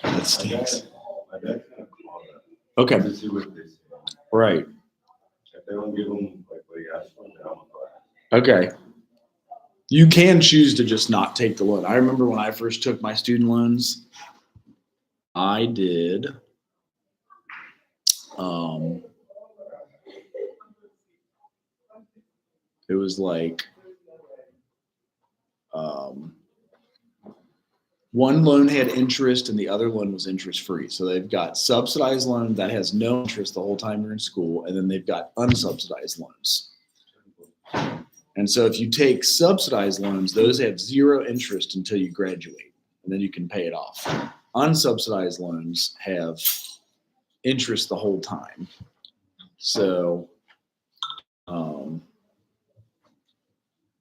That stinks. My dad's gonna call them Okay, to see what they say. right. If they don't give them like what he asked for, then I'm gonna go ahead. Okay. You can choose to just not take the loan. I remember when I first took my student loans, I did it was like one loan had interest and the other loan was interest free. So they've got subsidized loan that has no interest the whole time you're in school, and then they've got unsubsidized loans. And so if you take subsidized loans, those have zero interest until you graduate, and then you can pay it off. Unsubsidized loans have interest the whole time. So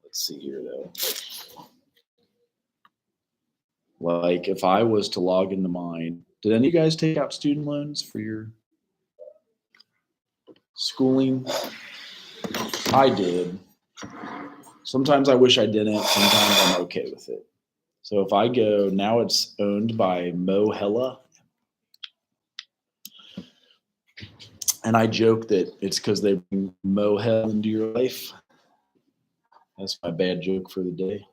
let's see here though. Like if I was to log into mine, did any of you guys take out student loans for your schooling? I did. Sometimes I wish I didn't. Sometimes I'm okay with it. So if I go, now it's owned by Mo Hella. And I joke that it's because they bring Mo Hella into your life. That's my bad joke for the day.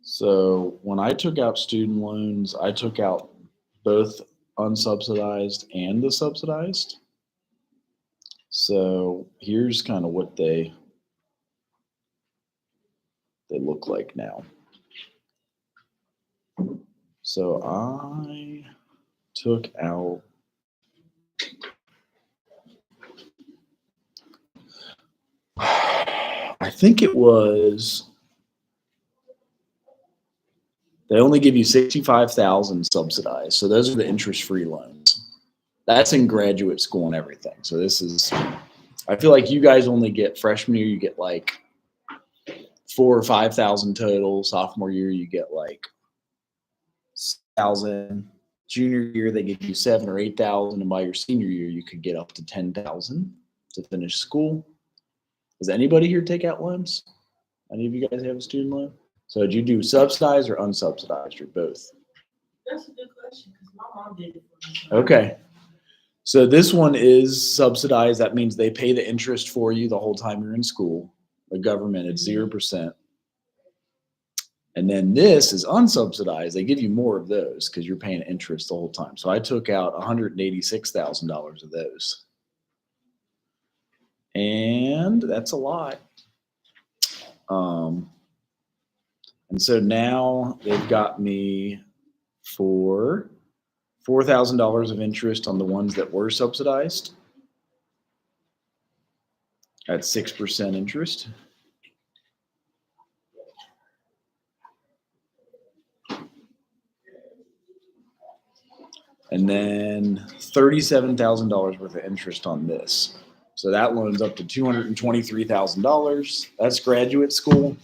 So when I took out student loans, I took out both unsubsidized and the subsidized. So here's kind of what they look like now. So I took out I think it was they only give you 65,000 subsidized. So those are the interest-free loans. That's in graduate school and everything. So this is, I feel like you guys only get freshman year, you get like 4,000 or 5,000 total. Sophomore year, you get like 6,000. Junior year, they give you 7,000 or 8,000, and by your senior year, you could get up to 10,000 to finish school. Does anybody here take out loans? Any of you guys have a student loan? So did you do subsidized or unsubsidized or both? That's a good question because my mom did it for me. Okay. So this one is subsidized. That means they pay the interest for you the whole time you're in school. The government, it's 0%. And then this is unsubsidized. They give you more of those because you're paying interest the whole time. So I took out $186,000 of those. And that's a lot. And so now they've got me for $4,000 of interest on the ones that were subsidized at 6% interest. And then $37,000 worth of interest on this. So that loan's up to $223,000. That's graduate school.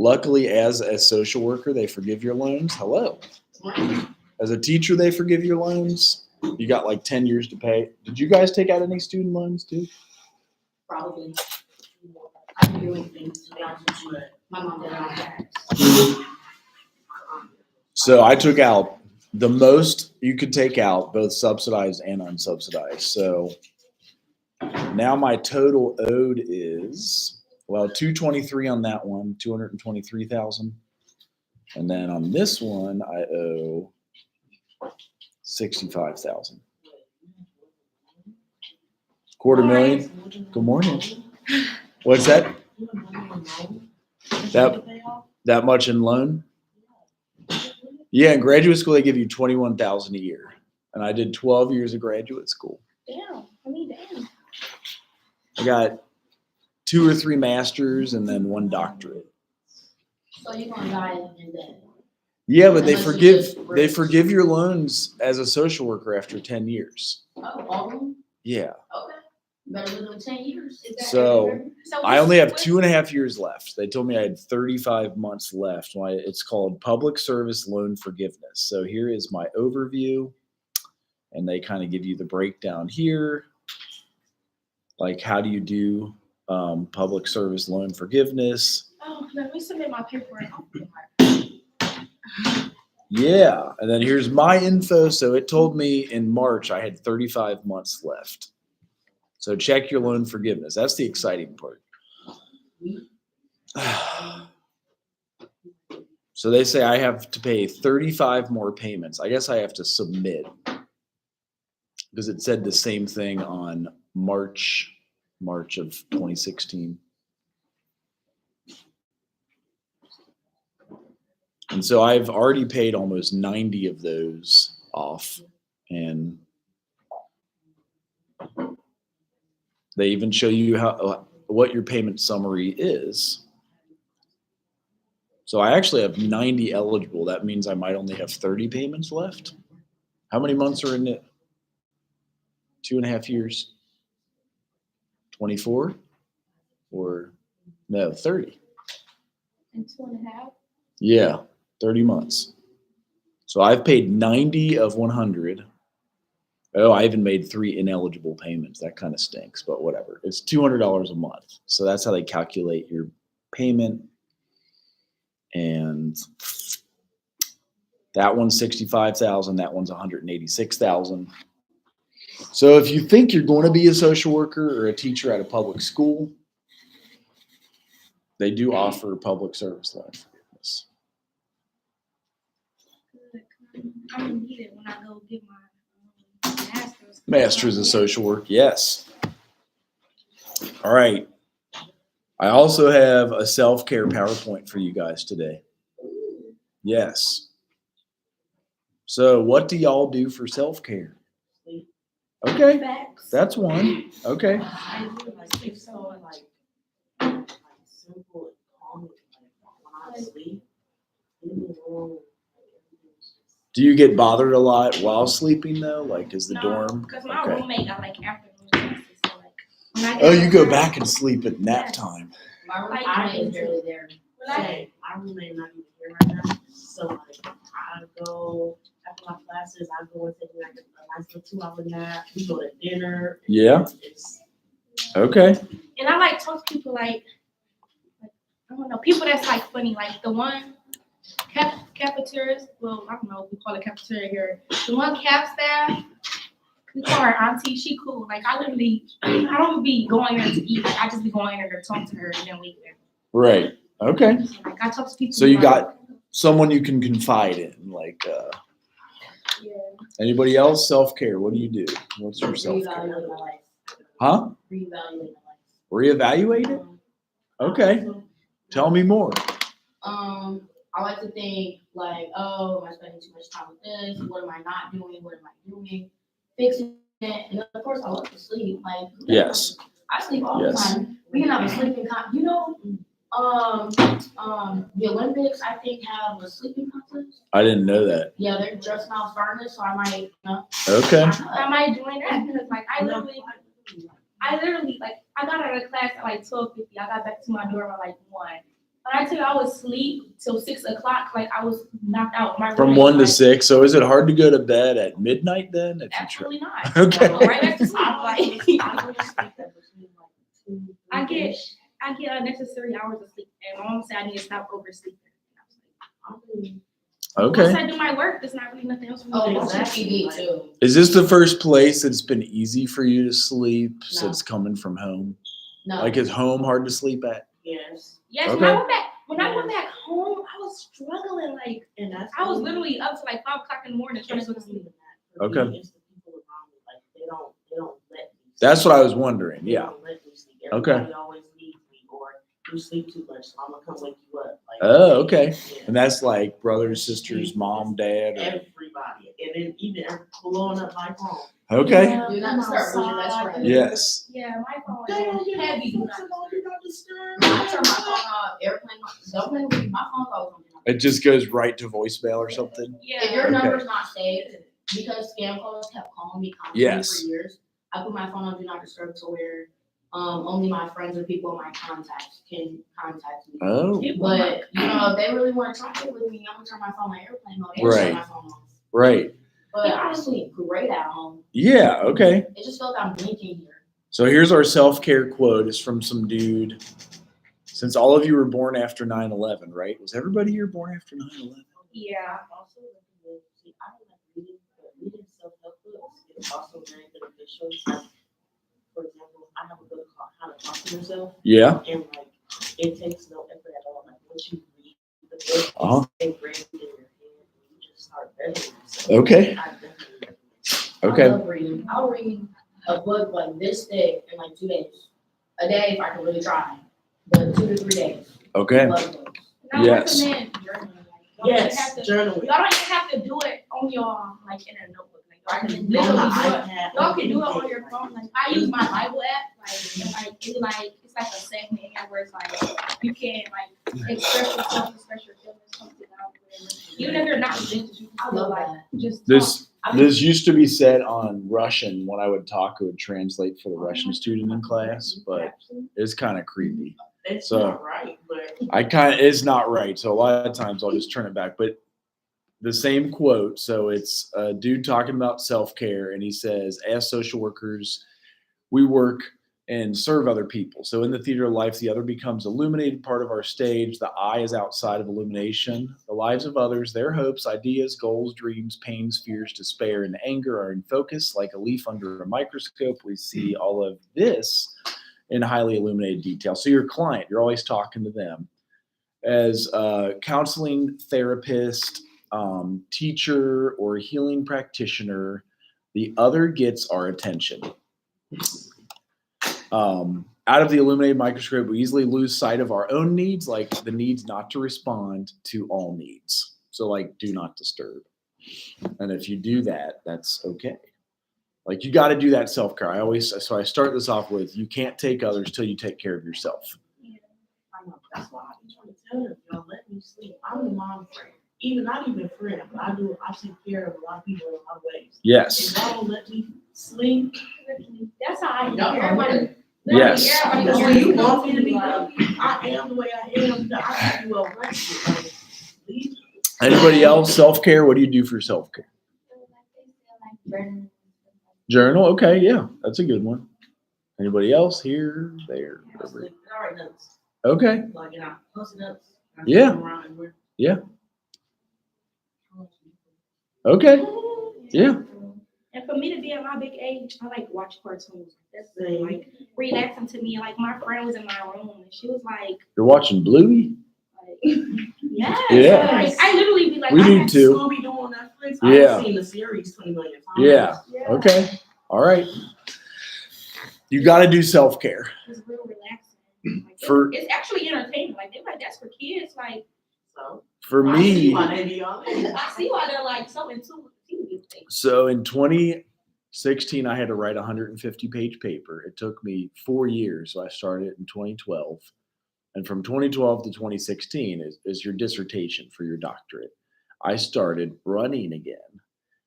Luckily, as a social worker, they forgive your loans. Hello. As a teacher, they forgive your loans. You got like 10 years to pay. Did you guys take out any student loans too? Probably. I didn't do anything, to be honest with you. My mom did it on So I took out the most you could take out, both subsidized and unsubsidized. So now my total owed is, well, 223 on that one, 223,000. And then on this one, I owe 65,000. $250,000. Good morning. What's that? That much in loan? Yeah, in graduate school they give you $21,000 a year, and I did 12 years of graduate school. Damn, I mean, damn. I got 2 or 3 masters and then 1 doctorate. So you're gonna die in debt? Yeah, but they forgive your loans as a social worker after 10 years. Oh, all of them? Yeah. Okay. Better live in 10 years. Is that So, everywhere? I only have 2.5 years left. They told me I had 35 months left. It's called Public Service Loan Forgiveness. So here is my overview, and they kind of give you the breakdown here. Like, how do you do public service loan forgiveness? Oh, let me submit my paperwork. Yeah, and then here's my info. So it told me in March I had 35 months left. So check your loan forgiveness. That's the exciting part. So they say I have to pay 35 more payments. I guess I have to submit because it said the same thing on March of 2016. And so I've already paid almost 90 of those off, and they even show you what your payment summary is. So I actually have 90 eligible. That means I might only have 30 payments left. How many months are in it? 2.5 years? 24? Or no, 30. In 2.5? Yeah, 30 months. So I've paid 90 of 100. Oh, I even made 3 ineligible payments. That kind of stinks, but whatever. It's $200 a month. So that's how they calculate your payment. And that one's 65,000. That one's 186,000. So if you think you're going to be a social worker or a teacher at a public school, they do offer public service loan forgiveness. I'm gonna need it when I go get my master's. Master's of social work, yes. All right. I also have a self-care PowerPoint for you guys today. Yes. So what do y'all do for self-care? Okay, Facts. that's one. Okay. I do like sleep so much. Simple and calm, like when I sleep, leave me alone. Do you get bothered a lot while sleeping though? Like, is the dorm? Because my Okay. roommate got like afternoon classes, so like when I Oh, get you go home- back and sleep at nap time. My Like, roommate is barely there. When I- Say, my roommate not even here right now, so like, I go, after my classes, I go and take like a nice little 2-hour nap, we go to dinner. Yeah. It's, Okay. And I like talk to people like I don't know, people that's like funny, like the one cafeterias, well, I don't know if we call it cafeteria here. The one cap staff, we call her auntie, she cool. Like I don't be going there to eat, like I just be going there to talk to her and then leave there. Right. Okay. Like I talk to people. So you like, got someone you can confide in, like yeah. anybody else? Self-care. What do you do? What's your self-care? Reevaluate my life. Huh? Reevaluate my Reevaluate it? life. Okay. Tell me more. I like to think like, oh, am I spending too much time with this? What am I not doing? What am I doing? Fixing it. And of course, I love to sleep. Like, Yes. I sleep all Yes. the time. We can have a sleeping the Olympics, I think, have a sleeping contest. I didn't know that. Yeah, they're just now starting it, so I might, Okay. I might join that because like I literally like I got out of class at like 12:50. I got back to my dorm at like 1. When I tell you I would sleep till 6 o'clock, like I was knocked out. My From roommate, 1 to like, 6. So is it hard to go to bed at midnight then? If you try? Absolutely not. Okay. I go right back to sleep. Like I go to sleep at between like 2, I get unnecessary hours of sleep, and my mom said I need to stop oversleeping. Okay. Once I do my work, there's not really nothing else for me Oh, to do. watching TV too. Is this the first place that's been easy for you to sleep No. since coming from home? No. Like, is home hard to sleep at? yes, Yes, Okay. when I went back home, I was struggling. Like and that's. I was literally up to like 5 o'clock in the morning trying to go to sleep. Okay. It's the people around me, like, they don't let me. That's sleep. what I was wondering. They Yeah. don't let me sleep. Okay. Everybody always needs me, or you sleep too much, so I'm gonna come wake you up. Like, Oh, okay. yeah. And that's like brothers, sisters, mom, dad. Or... Everybody, and then even blowing up my phone. Okay. Do not disturb with your best friend. Yes. Yeah, my phone They don't is get heavy. Do no not food on, do not disturb. I turn my phone off, airplane, don't play with me, my phone's always on. It just goes right to voicemail or something. Yeah. If your Okay. number's not saved, because scam calls kept calling me constantly Yes. for years, I I put my phone on do not disturb to where only my friends or people in my contacts can contact me. Oh, But you know, if they really want to try it with me, I'm gonna turn my phone on airplane mode and Right. turn my phone off. right. But I sleep great at home. Yeah, okay. It just felt like I'm blinking here. So here's our self-care quote. It's from some dude. Since all of you were born after 9/11, right? Was everybody here born after 9/11? Yeah. I also recommend, see, I don't like reading, but reading self-help books is also very beneficial. Like, for example, I have a book called How to Talk to Yourself, Yeah. and like, it takes no effort at all. Like, once you read the book, Uh-huh. it's engraved in your head, and you just start bettering yourself. Okay. I definitely recommend it. Okay. I love reading. I'll read a book like this thick in like 2 days. A day if I can really try. But 2 to 3 days. Okay. Love books. And I Yes. recommend journaling. Like, y'all don't Yes, have to- journaling. Y'all don't even have to do it on your like in a notebook. Like I y'all can can do it literally on do my it. iPad. Y'all can do it on your phone. Like I use my Bible app. It's like a segment in there where it's like you can like express yourself, express your feelings, something out whatever. Even if you're not religious, you can I still love like that. just This used to be said on Russian when I would talk. It would translate for the Russian student in class, but it's kind of creepy. It's So- not right, but It's not right. So a lot of times I'll just turn it back. But the same quote. So it's a dude talking about self-care, and he says, as social workers, we work and serve other people. So in the theater of life, the other becomes illuminated part of our stage. The I is outside of illumination. The lives of others, their hopes, ideas, goals, dreams, pains, fears, despair, and anger are in focus. Like a leaf under a microscope, we see all of this in highly illuminated detail. So your client, you're always talking to them. As a counseling therapist, teacher, or healing practitioner, the other gets our attention. Out of the illuminated microscope, we easily lose sight of our own needs, like the needs not to respond to all needs. So, like, do not disturb. And if you do that, that's okay. Like, you got to do that self-care. I start this off with, you can't take others till you take care of yourself. I know, that's why I be trying to tell them, y'all let me sleep. I'm the mom friend. Not even friend, but I take care of a lot of people in my ways. Yes. If y'all don't let me sleep, That's how I do. y'all know Everybody. it. Yes. Everybody Because wants when you to want me to be like, happy, I am the way I am. I have you well rested. Like, leave. Anybody else? Self-care? What do you do for self-care? Journal? Okay, yeah, that's a good one. Anybody else here, there, I wherever? sleep. I write notes. Okay, Like, and I post notes. I Yeah. flip them around everywhere. Yeah. okay, yeah. And for me to be at my big age, I like watch cartoons. That's like relaxing to me. Like my friend was in my room and she was like, You're watching Bluey? yes. Yeah. Like, I literally be like, We I do have- too. Scooby-Doo on Netflix. Yeah. I've seen the series 20 million times. Yeah. Yeah. Okay, all right. You got to do self-care. It's real relaxing. Like, For- it's actually entertaining. Like they're like, that's for kids. Like So, For I see me, why they be all in. I see why they're like so into TV. so in 2016, I had to write a 150-page paper. It took me 4 years. So I started in 2012. And from 2012 to 2016 is your dissertation for your doctorate. I started running again.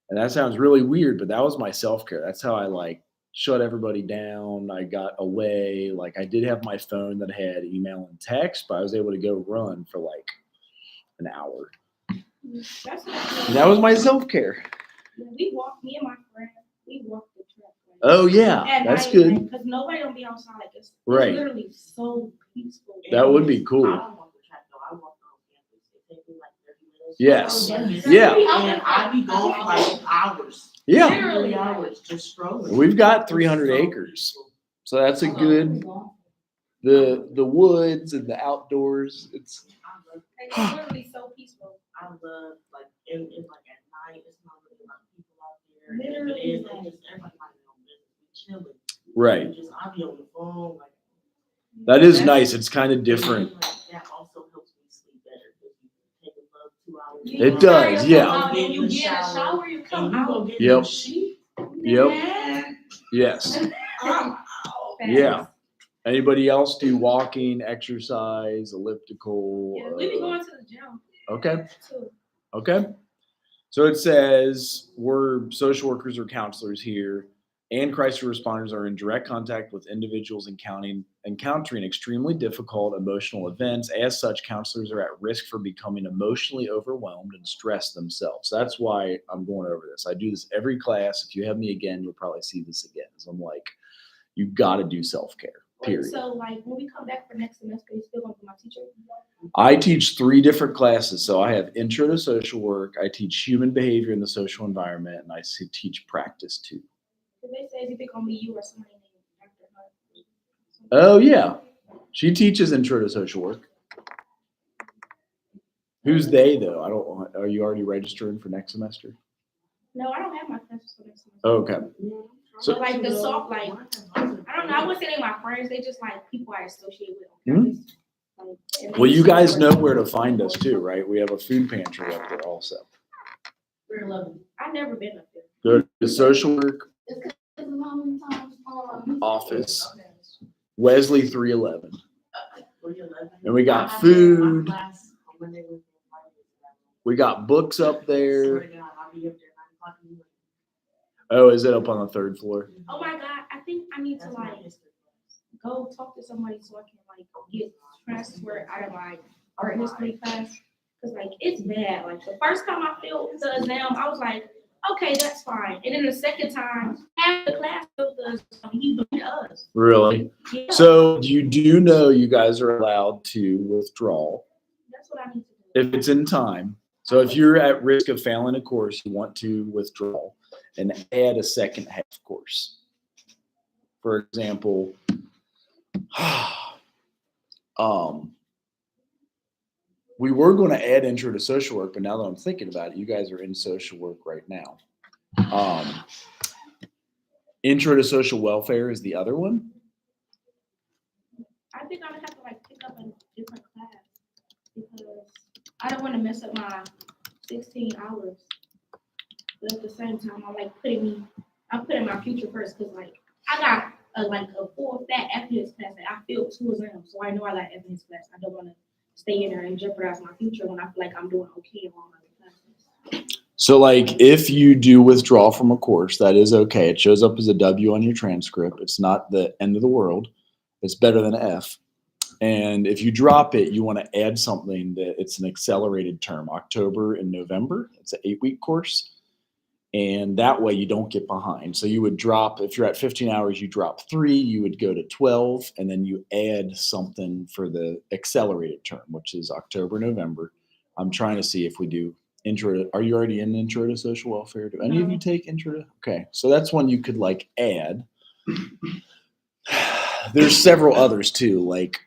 And that sounds really weird, but that was my self-care. That's how I like shut everybody down. I got away. Like I did have my phone that had email and text, but I was able to go run for like an hour. That's And that was my self-care. we walk. Me and my friend, we walk the track. Like, Oh yeah, at that's night, good. Because nobody don't be outside. Like it's Right. literally so peaceful. That would be cool. I don't walk the track though. I walk on campus. It takes me like 30 minutes. Yes. Yeah. And I be gone for like hours. Yeah. Literally hours just strolling. We've got 300 acres. So that's a good the woods and the outdoors. It's Like, it's literally so peaceful. I love like in like at night. It's not really a lot of people out there. Literally, It's like- just everybody minding their own business. We chilling. right. And just I be on the phone like. That is nice. It's kind of different. Like, that also helps me sleep better because you take a love 2 hours. It does, yeah. Out and you get in the shower, you And come you out. go get Yep. in the sheet. Yep. Man, Yes. I'm out. Yeah. Anybody else do walking, exercise, elliptical? Yeah, we be going to the gym Okay. too. Okay. So it says we're social workers or counselors here. and crisis responders are in direct contact with individuals encountering extremely difficult emotional events. As such, counselors are at risk for becoming emotionally overwhelmed and stressed themselves. That's why I'm going over this. I do this every class. If you have me again, you'll probably see this again. So I'm like, you got to do self-care, period. So like when we come back for next semester, you still gonna be my teacher? I teach 3 different classes. So I have intro to social work, I teach human behavior in the social environment, and I teach practice too. Cause they say it's gonna be you or somebody named Dr. Hunt. Oh yeah, she teaches intro to social work. Who's they though? I don't. Are you already registering for next semester? No, I don't have my classes for next semester. Okay. So like the soft, like I don't know. I wouldn't say they're my friends. They just like people I associate with. Mhm. Like, and they Well, you just guys work know with where to me. find us too, right? We have a food pantry up there also. We're 11. I've never been up there. Go to social work It's because how many times office, Wesley 311, Were you 11? and we I got have food. my class on Monday, Wednesday, and Friday. We got books up Swear there. to God, I'll be up there 9 o'clock in the morning. Oh, is it up on the 3rd floor? Oh my God, I think I need to That's my like history class. go talk to somebody so I can like get transferred out of my art history class. Cause like it's bad. Like the first time I filled the exam, I was like, okay, that's fine. And then the second time, half the class filled the exam. He blamed us. Really? Yeah, So you do know you guys are allowed to withdraw that's what I need to do. if it's in time. So if you're at risk of failing a course, you want to withdraw and add a second half course. For example, we were going to add intro to social work, but now that I'm thinking about it, you guys are in social work right now. Intro to social welfare is the other one. I think I'm gonna have to like pick up a different class because I don't want to mess up my 16 hours. But at the same time, I'm putting my future first because like I got a full fat evidence class that I filled 2 exams, so I know I got evidence class. I don't want to stay in there and jeopardize my future when I feel like I'm doing okay in all my classes. So like if you do withdraw from a course, that is okay. It shows up as a W on your transcript. It's not the end of the world. It's better than F. And if you drop it, you want to add something that it's an accelerated term, October and November. It's an 8-week course. And that way you don't get behind. So you would drop, if you're at 15 hours, you drop 3, you would go to 12, and then you add something for the accelerated term, which is October, November. I'm trying to see if we do intro. Are you already in intro to social welfare? Do any of No. you take intro to? Okay. So that's one you could like add. There's several others too, like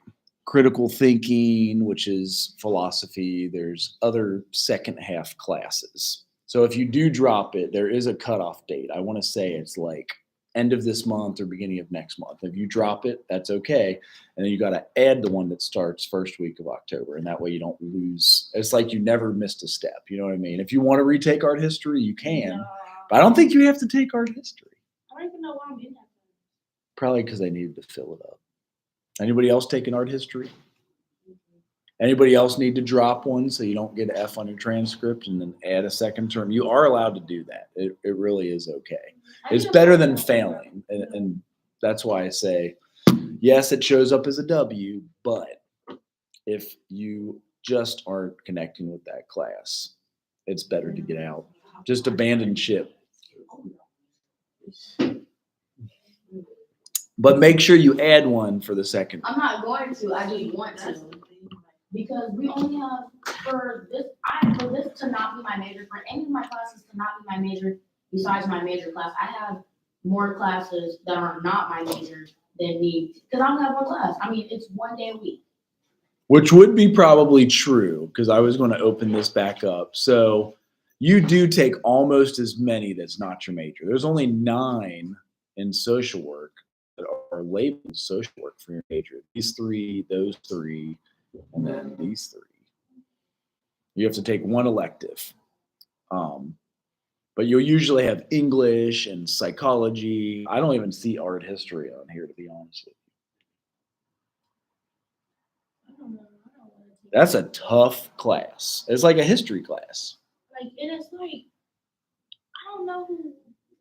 critical thinking, which is philosophy. There's other second half classes. So if you do drop it, there is a cutoff date. I want to say it's like end of this month or beginning of next month. If you drop it, that's okay. And then you got to add the one that starts first week of October. And that way you don't lose. It's like you never missed a step. You know what I mean? If you want to retake art history, you can. But I don't think you have to take art history. I don't even know why I'm in that class. Probably because they needed to fill it up. Anybody else taking art history? Anybody else need to drop one so you don't get an F on your transcript and then add a second term? You are allowed to do that. It really is okay. It's better than failing. And that's why I say, yes, it shows up as a W, but if you just aren't connecting with that class, it's better to get out. Just abandon ship. But make sure you add one for the second. I'm not going to, I just want to. Because we only have, for this to not be my major, for any of my classes to not be my major, besides my major class, I have more classes that are not my major than need, because I only have one class. I mean, it's 1 day a week. Which would be probably true, because I was going to open this back up. So you do take almost as many that's not your major. There's only 9 in social work that are labeled social work for your major. These 3, those 3, and then these 3. You have to take 1 elective. But you'll usually have English and psychology. I don't even see art history on here, to be honest with you. I don't know. I don't want to take That's a tough class. It's like a history class. like, and it's like, I don't know who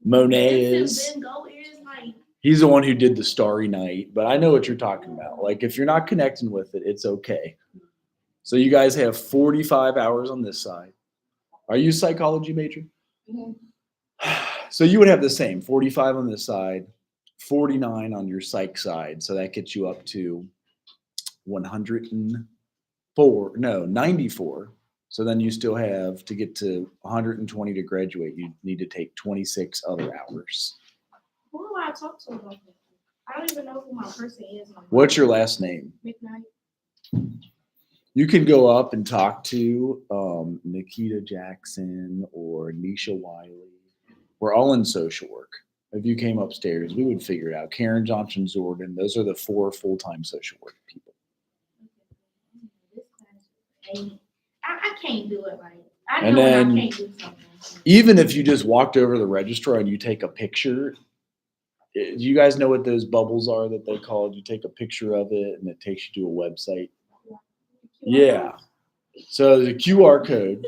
Monet Vincent is. Van Gogh is like, He's the one who did the Starry Night, but I know what you're talking about. Like, if you're not connecting with it, it's okay. So you guys have 45 hours on this side. Are you a psychology major? Mhm. So you would have the same 45 on this side, 49 on your psych side. So that gets you up to 94. So then you still have to get to 120 to graduate. You need to take 26 other hours. who do I talk to about that? I don't even know who my person is. no more. What's your last name? McKnight. You can go up and talk to Nikita Jackson or Nisha Wiley. We're all in social work. If you came upstairs, we would figure it out. Karen Johnson Jordan, those are the 4 full-time social work people. This class ain't- I can't do it like I And know when then- I can't do something. Even if you just walked over to the registrar and you take a picture, do you guys know what those bubbles are that they called? You take a picture of it and it takes you to a website. Yeah. So the QR code,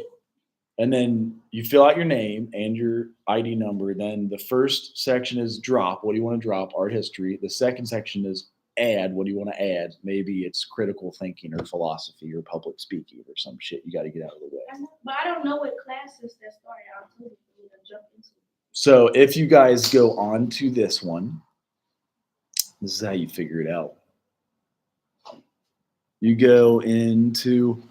and then you fill out your name and your ID number. Then the first section is drop. What do you want to drop? Art history. The second section is add. What do you want to add? Maybe it's critical thinking or philosophy or public speaking or some shit. You got to get out of the way. But I don't know what classes that started out to jump into. So if you guys go on to this one, this is how you figure it out. You go into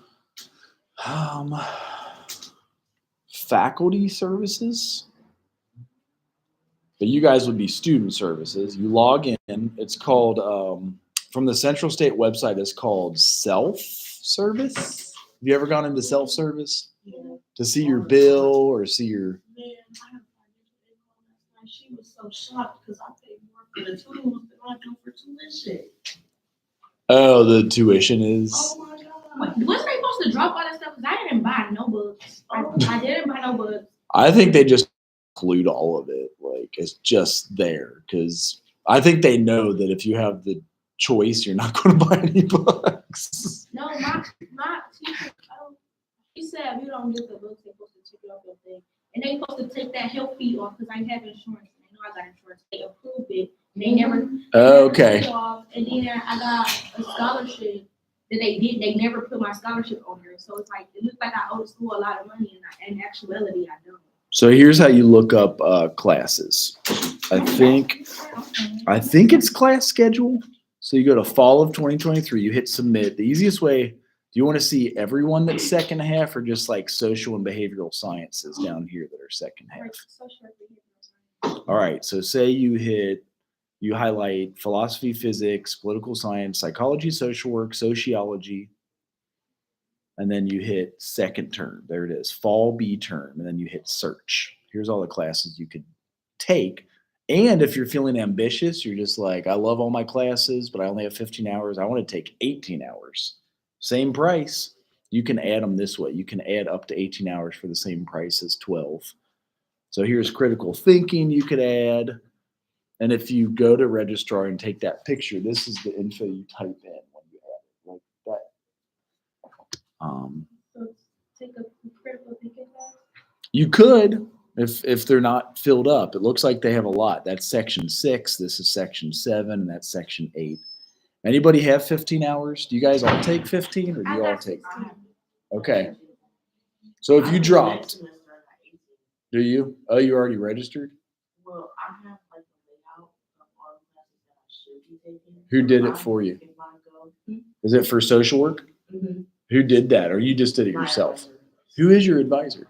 faculty services, but you guys would be student services. You log in. It's called from the Central State website. It's called self-service. Have you ever gone into self-service Yeah. to see your bill or see your? Man, I have last night. She was so shocked because I paid more for the tools than I do for tuition. Oh, the tuition is. Oh my God. Wasn't they supposed to drop all that stuff? Because I didn't buy no books. I didn't buy no books. I think they just include all of it. Like it's just there because I think they know that if you have the choice, you're not going to buy any books. No, my teacher, she said if you don't get the books, they're supposed to take it off your thing. And they supposed to take that health fee off because I have insurance. And they know I got insurance. They approved it. And they never took Okay. it off. And then I got a scholarship that they did. They never put my scholarship on there. So it's like, it looks like I owe the school a lot of money. And in actuality, I don't. So here's how you look up classes. I think it's class schedule. So you go to fall of 2023, you hit submit. The easiest way, do you want to see everyone that's second half or just like social and behavioral sciences down here that are second half? Like, social and behavioral science. All right. So say you highlight philosophy, physics, political science, psychology, social work, sociology, and then you hit second term. There it is, fall B term, and then you hit search. Here's all the classes you could take. And if you're feeling ambitious, you're just like, I love all my classes, but I only have 15 hours. I want to take 18 hours. Same price. You can add them this way. You can add up to 18 hours for the same price as 12. So here's critical thinking you could add. And if you go to registrar and take that picture, this is the info you type in when you add it, like that. So take a critical thinking class. You could, if they're not filled up. It looks like they have a lot. That's section 6. This is section 7, and that's section 8. Anybody have 15 hours? Do you guys all take 15, or do I you all got take? 16. Okay. So if I you do dropped, next semester at 18. do you? Oh, you already registered? Well, I have like a layout of all the classes that I should be taking. Who did So it for you? If I go. Is it for social work? Who did that, or you just did it My yourself? advisor. Who is your advisor?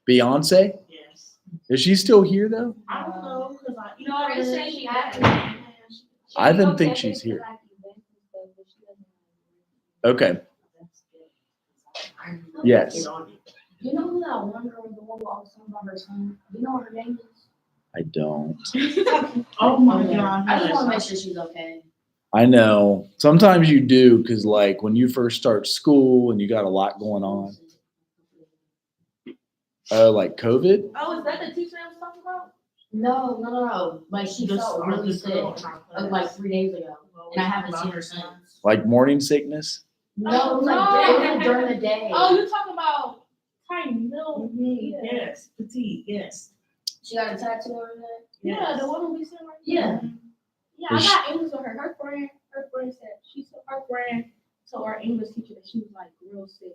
Beyonce? Yes. Is she still here though? I don't know, because I. No, they say she has. I didn't think she's here. Okay. Yes. You know who that one girl, the one who always talking about her son? You know what her name is? I don't. Oh my God. I just want to make sure she's okay. I know. Sometimes you do because, like, when you first start school and you got a lot going on. Like COVID? Oh, is that the teacher I was talking about? No. Like she felt really sick, like 3 days ago, and I haven't seen her since. Like morning sickness? No, it was No. like during the day. Oh, you're talking about tiny little. Yes, petite, yes. She got a tattoo on her neck? Yeah, the one we sent right Yeah. Yeah, I got English with her. Her friend said her friend told our English teacher that she was like real sick.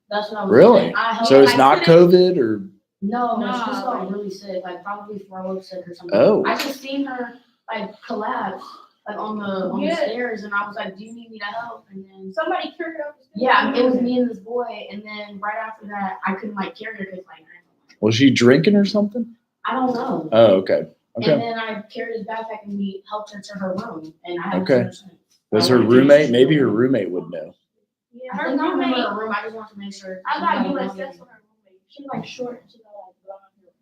That's what I was Really? saying. I helped. So it's I not couldn't- COVID or? No, No, she just got like- really sick, like probably throat sick or something. Oh. I just seen her like collapse, like on the Yeah. stairs, and I was like, "Do you need me to help?" And then Somebody carried her up the stairs. yeah, it was me and this boy, and then right after that, I couldn't like carry her because like Was she drinking or something? I don't know. Oh, okay. Okay. And then I carried his backpack and we helped her to her room, and I haven't Okay. seen her since. Was her roommate? Maybe her roommate would know. Yeah, I her think I remember roommate. her room. I just want to make sure. I she got got USS along. with her roommate. She's like short and she got like blonde hair.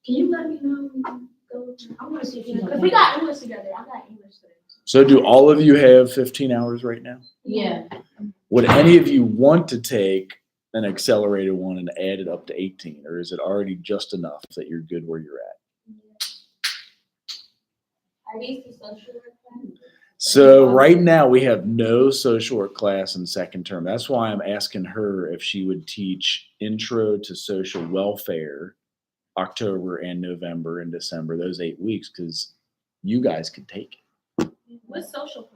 Can you let me know? When you go with her? I want to see if she's Because okay. we got English together. I got English today. So do all of you have 15 hours right now? Yeah. Would any of you want to take an accelerated one and add it up to 18? Or is it already just enough that you're good where you're at? Are these the social work plans? So right now we have no social work class in second term. That's why I'm asking her if she would teach intro to social welfare October and November and December, those 8 weeks, because you guys could take it. What's social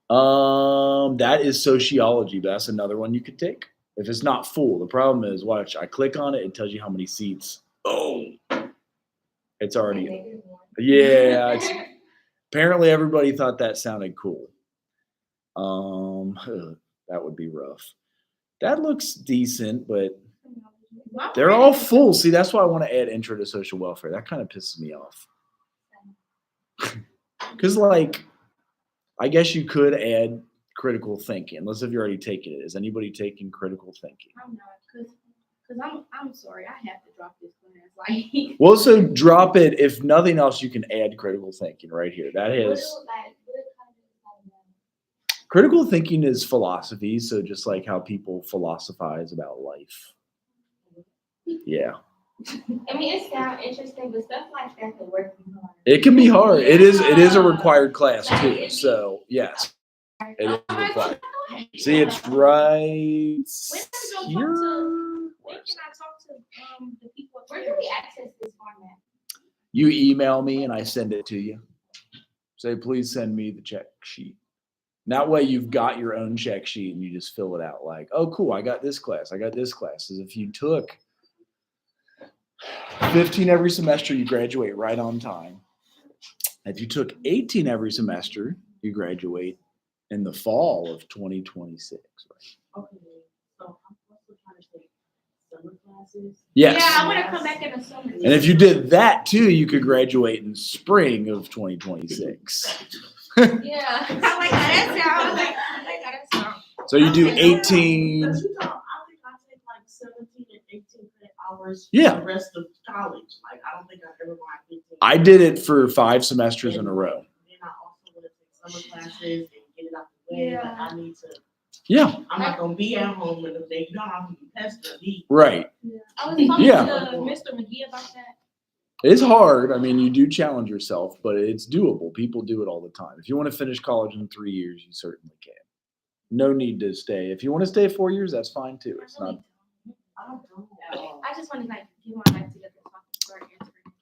problems? That is sociology. But that's another one you could take. If it's not full, the problem is, watch, I click on it, it tells you how many seats. Oh, it's already, yeah, it's, apparently everybody thought that sounded cool. That would be rough. That looks decent, but they're all full. See, that's why I want to add intro to social welfare. That kind of pisses me off. Because, like, I guess you could add critical thinking, unless if you're already taking it. Is anybody taking critical thinking? I'm not, because I'm sorry, I have to drop this class. Like, Well, so drop it. If nothing else, you can add critical thinking right here. That is critical thinking is philosophy. So just like how people philosophize about life. Yeah. I mean, it sounds interesting, but stuff like that could work from home. It can be hard. It is a required class too. So yes, it is required. See, it's right here. When can I talk to the people? Where can we access this format? You email me and I send it to you. Say, please send me the check sheet. That way you've got your own check sheet and you just fill it out like, oh, cool, I got this class. I got this class. As if you took 15 every semester, you graduate right on time. If you took 18 every semester, you graduate in the fall of 2026. Right? Okay, so I'm also trying to take summer classes. Yes. Yeah, I want to come back in the summer. And if you did that too, you could graduate in spring of 2026. Yeah, I like how that sounds. I like how that sounds. So you do 18. But you know, I think I take like 17 and 18 credit hours Yeah. for the rest of college. Like, I don't think I've ever gone 15. I did it for 5 semesters in a row. Then I also want to take summer classes and get it out the way. Yeah. Like, I need to, Yeah, I'm not going to be at home and if they don't, I'm going to be pestered. right. I was talking Yeah. to Mr. McGee about that. It's hard. I mean, you do challenge yourself, but it's doable. People do it all the time. If you want to finish college in 3 years, you certainly can. No need to stay. If you want to stay 4 years, that's fine too. It's not. I don't know at all. I just want to like get my life together so I can start answering.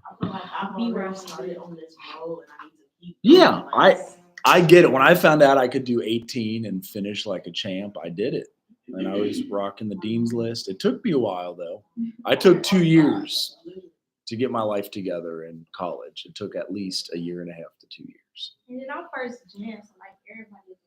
I feel like I've Be where I already wanna started be. on this road and I need to keep. Yeah, going. Like, I get it. When I found out I could do 18 and finish like a champ, I did it. And I was rocking the dean's list. It took me a while though. I took 2 years to get my life together in college. It took at least a year and a half to 2 years. And then I'm first gen, so like everybody's like,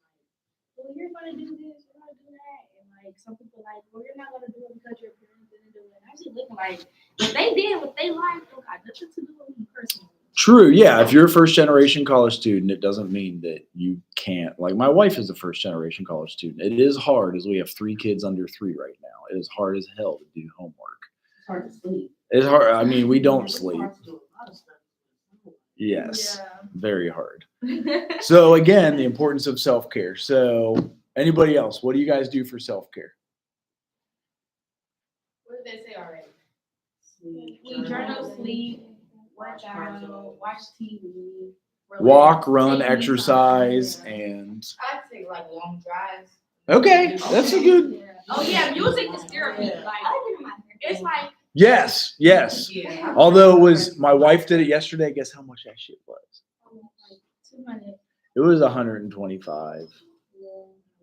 well, you're gonna do this, you're gonna do that, and like some people like, well, you're not gonna do it because your parents didn't do it. And I just looking like, if they did what they liked, it got nothing to do with me personally. True. Yeah. If you're a first generation college student, it doesn't mean that you can't. Like my wife is a first generation college student. It is hard as we have 3 kids under 3 right now. It is hard as hell to do homework. It's hard to sleep. It's hard. I mean, we don't It's sleep. hard to do a lot of stuff. Yes. Very hard. So again, the importance of self-care. So anybody else, what do you guys do for self-care? What did they say already? Sleep, We journal, sleep, work out, watch TV, Walk, run, take me exercise, time. and I take like long drives. okay, that's a good. Oh yeah, music is therapy. Yeah. Like I like it in my hair. it's like Yes, yes. Yeah. Although it was, my wife did it yesterday. Guess how much that shit was? Like 200. It was 125.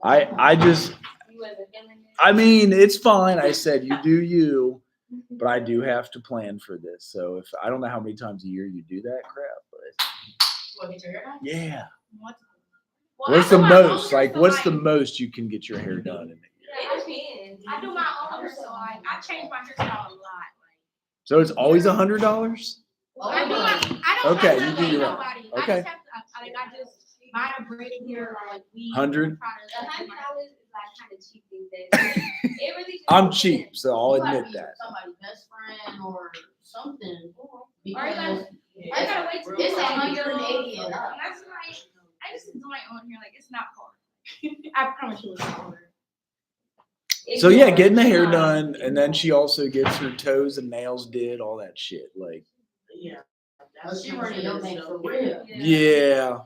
I just, You wasn't feeling it? I mean, it's fine. I said, you do you, but I do have to plan for this. So if I don't know how many times a year you do that crap, but What, get your hair done? yeah. Well, What's I the do my most? own, Like, so, what's the like, most you can get your hair done in a year? It depends. I do my own, so like I change my hairstyle a lot. So it's always $100? I do my, I don't Okay, I you don't do pay your own. nobody. Okay. I just have to, I just buy a braid here, like we. 100? $100 is like kind of cheap these days. It really just I'm depends. cheap, so I'll You gotta admit be that. Somebody's best friend or something. Or you gotta, Because I gotta wait till It's like, 180 and up. and that's like, I just do my own hair, like it's not hard. I promise you it's not hard. So yeah, getting the hair done, and then she also gets her toes and nails did, all that shit. Like, Yeah. Oh, she running your thing for real. yeah.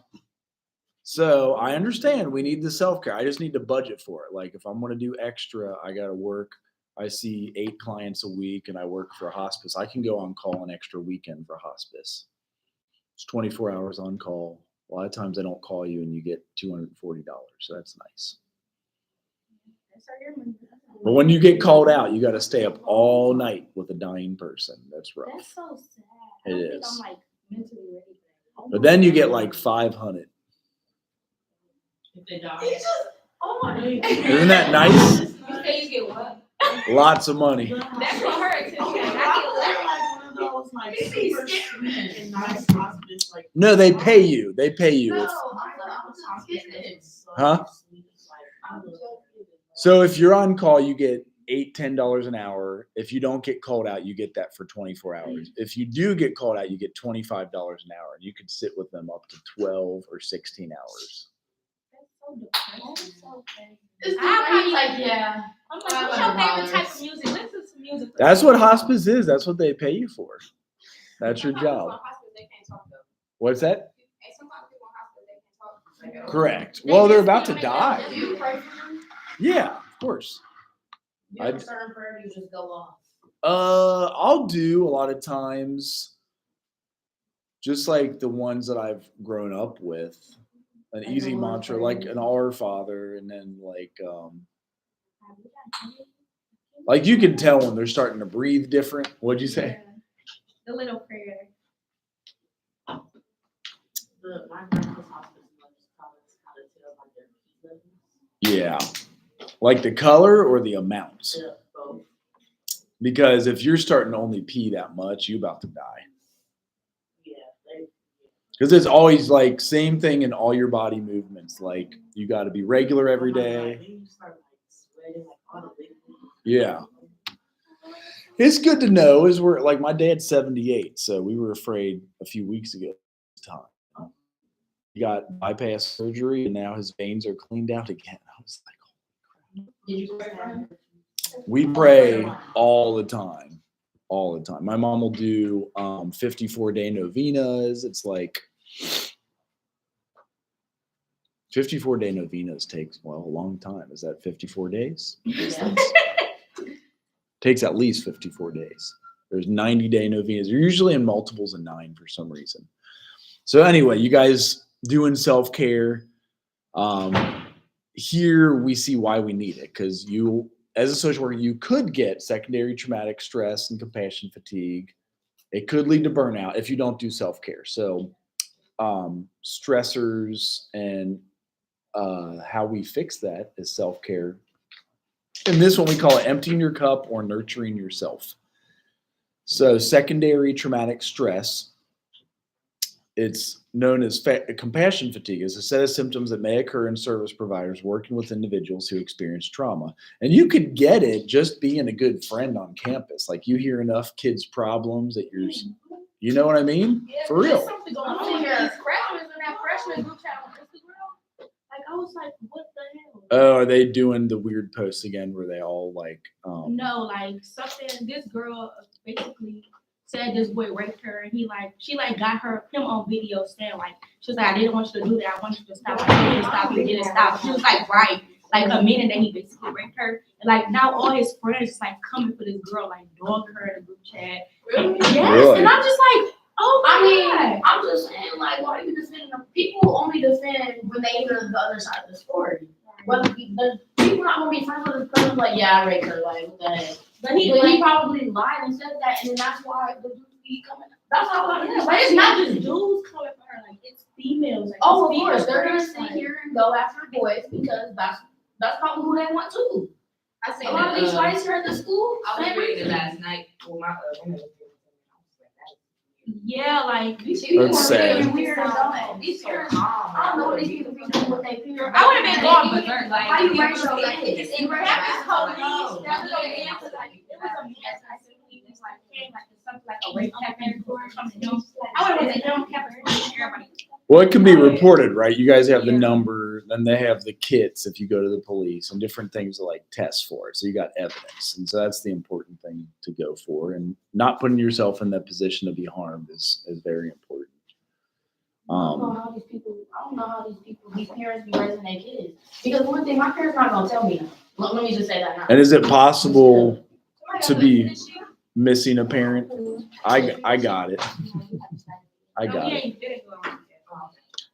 So I understand we need the self-care. I just need to budget for it. Like if I'm gonna do extra, I gotta work. I see 8 clients a week and I work for a hospice. I can go on call an extra weekend for hospice. It's 24 hours on call. A lot of times they don't call you and you get $240. So that's nice. That's our hair money. But when you get called out, you gotta stay up all night with a dying person. That's rough. That's so sad. It I don't think is. I'm like mentally ready for that. But then you get like 500. If they die. Oh my. Isn't that nice? You say you get what? Lots of money. That's what hurt too. Okay, I like one of those like super sweet and nice hospice like. No, they pay you. They pay you. If, Huh? so if you're on call, you get $8-10 an hour. If you don't get called out, you get that for 24 hours. If you do get called out, you get $25 an hour. And you can sit with them up to 12 or 16 hours. That's so depressing. That's so crazy. It's I'm like, yeah. I'm like, what's your favorite type of music? Listen to some music. That's what hospice is. That's what they pay you for. That's your job. What's that? Correct. Well, they're about to die. Do you pray for them? Yeah, of course. You have a certain prayer, you just go off. I'll do a lot of times, just like the ones that I've grown up with, an Like easy the Lord's mantra, Prayer. like an Our Father, and then like you can tell when they're starting to breathe different. What'd you say? The little prayer. My grandma's hospice nurse taught us how to tell like their heat levels. Yeah, like the color or the amount. Yeah, both. Because if you're starting to only pee that much, you're about to die. Yeah, they. Because it's always like same thing in all your body movements. Like you got to be regular every Oh my God, day. then you start like sweating like all the liquid. Yeah. It's good to know is we're like my dad's 78, so we were afraid a few weeks ago this time. He got bypass surgery and now his veins are cleaned out again. I was like, Did you pray for him? we pray all the time. All the time. My mom will do 54-day novenas. It's like 54-day novenas takes, well, a long time. Is that 54 days? Yeah. Takes at least 54 days. There's 90-day novenas. They're usually in multiples of 9 for some reason. So anyway, you guys doing self-care. Here we see why we need it, because you, as a social worker, you could get secondary traumatic stress and compassion fatigue. It could lead to burnout if you don't do self-care. So stressors and how we fix that is self-care. And this one we call it emptying your cup or nurturing yourself. So secondary traumatic stress, it's known as compassion fatigue, is a set of symptoms that may occur in service providers working with individuals who experience trauma. And you could get it just being a good friend on campus. Like you hear enough kids' problems that you're, you know what I mean? Yeah, For real. There's something going on here. These freshmen in that freshman group chat on Instagram. Like I was like, what the hell? Oh, are they doing the weird posts again where they all like, No, like something. This girl basically said this boy raped her, and she got him on video saying like, she was like, I didn't want you to do that. I want you to stop. I told you to stop. You didn't stop. She was like, right. like admitting that he basically raped her. And like now all his friends is like coming for this girl, like dogging her in the group chat. Yes, Really? and I'm just like, oh I my mean, God. I'm just saying, like, why are you defending them? People only defend when they hear the other side of the story. Well, the people not gonna be friends with this person, like, yeah, I raped her, like, what the heck? But he, But he probably lied and said that, and then that's why the dudes be coming. That's how a lot of these, but it's not just dudes. dudes coming for her, like it's females. Like, Oh, of it's course, females, they're gonna right? sit Like, here and go after boys because that's probably who they want too. I seen A lot of these that, fights here at the school, I was same reading it reason. last night with my roommate. yeah, like These people That's are sad. really weird, don't they? These parents, I don't know what these people be doing with their parents. I would have been gone, but Like, How you it raise was- your it- kids? it's in in Rapids Rapids police, police, that was that a was man, a like it was a man, I simply was like came like something like a rape happened or something. I would have been down campus for everybody. Well, it can be reported, right? You guys have the Yeah. number, then they have the kits if you go to the police and different things to like test for it. So you got evidence. And so that's the important thing to go for. And not putting yourself in that position to be harmed is very important. I don't know how these people, these parents be raising their kids. Because one thing, my parents not gonna tell me now. Let me just say that now. And is it possible to be missing a parent? I got it. I got it.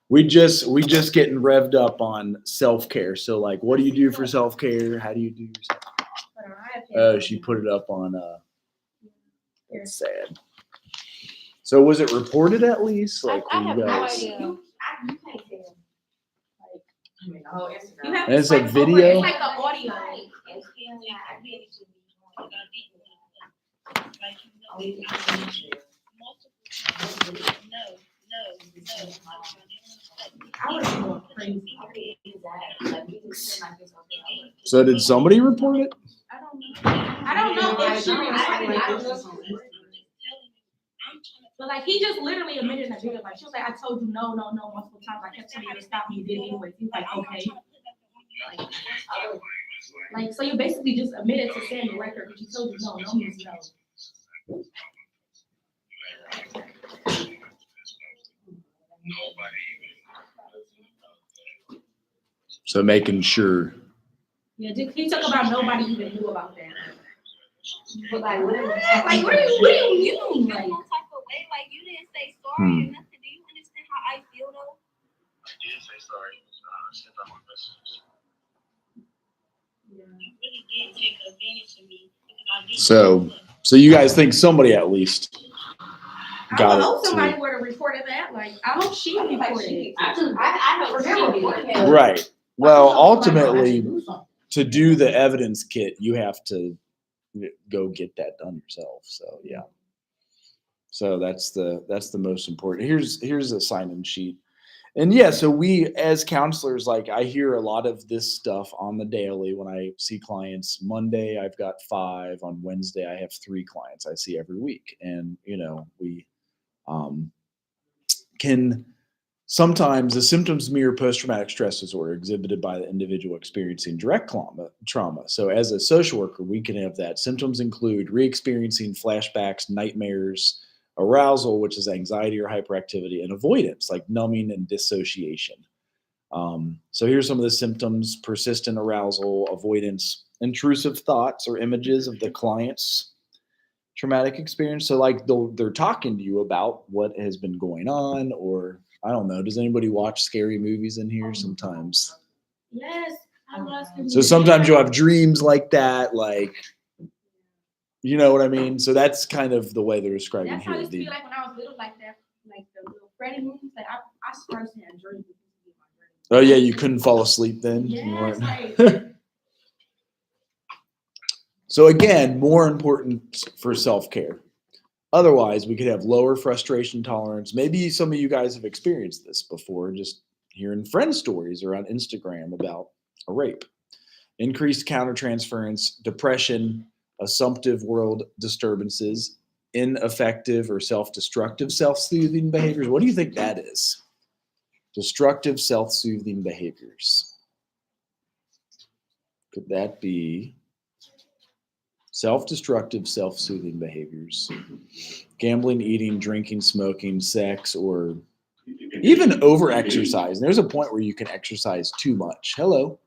We just getting revved up on self-care. So like, what do you do for self-care? How do you do Oh, she put it up on that's sad. So was it reported at least? Like I when have you no guys idea. You can't tell. I mean, the whole Instagram. You have And it's to a swipe over, video? It's like an audio. I was going crazy. So did somebody report it? I don't know if she reported it. But like he just literally admitted in the video, like she was like, I told you no multiple times. I kept telling you to stop me, you did it anyway. He was like, okay. Like so you basically just admitted to saying the record, but you told you no means no. So making sure. Yeah, he talked about nobody even knew about that. But like, what Like what do you mean? Like, No type of way, like you didn't say sorry Hmm. or nothing. Do you understand how I feel though? I did say sorry. I sent out my messages. Really did take advantage of me because I didn't. So you guys think somebody at least I got hope it somebody too. would have reported that. Like I hope she reported it. I forget reporting it. Right. Well, ultimately, Do something. to do the evidence kit, you have to go get that done yourself. So yeah. So that's the most important. Here's a sign-in sheet. And yeah, so we as counselors, like I hear a lot of this stuff on the daily when I see clients. Monday, I've got 5. On Wednesday, I have 3 clients I see every week. And we can sometimes the symptoms mirror post-traumatic stress disorder exhibited by the individual experiencing direct trauma. So as a social worker, we can have that. Symptoms include re-experiencing flashbacks, nightmares, arousal, which is anxiety or hyperactivity, and avoidance, like numbing and dissociation. So here's some of the symptoms: persistent arousal, avoidance, intrusive thoughts or images of the client's traumatic experience. So like they're talking to you about what has been going on, or I don't know. Does anybody watch scary movies in here? Sometimes. Yes, I love scary So movies. sometimes you'll have dreams like that, like, you know what I mean? So that's kind of the way they're describing That's how I here. used to be like when I was little, like that, like the little Freddy movies. Like I first had dreams. Oh yeah, you couldn't fall asleep then? You Yes, weren't- like, So again, more important for self-care. Otherwise, we could have lower frustration tolerance. Maybe some of you guys have experienced this before, just hearing friend stories or on Instagram about a rape. Increased countertransference, depression, assumptive world disturbances, ineffective or self-destructive self-soothing behaviors. What do you think that is? Destructive self-soothing behaviors. Could that be self-destructive self-soothing behaviors? Gambling, eating, drinking, smoking, sex, or even over-exercise. And there's a point where you can exercise too much. Hello.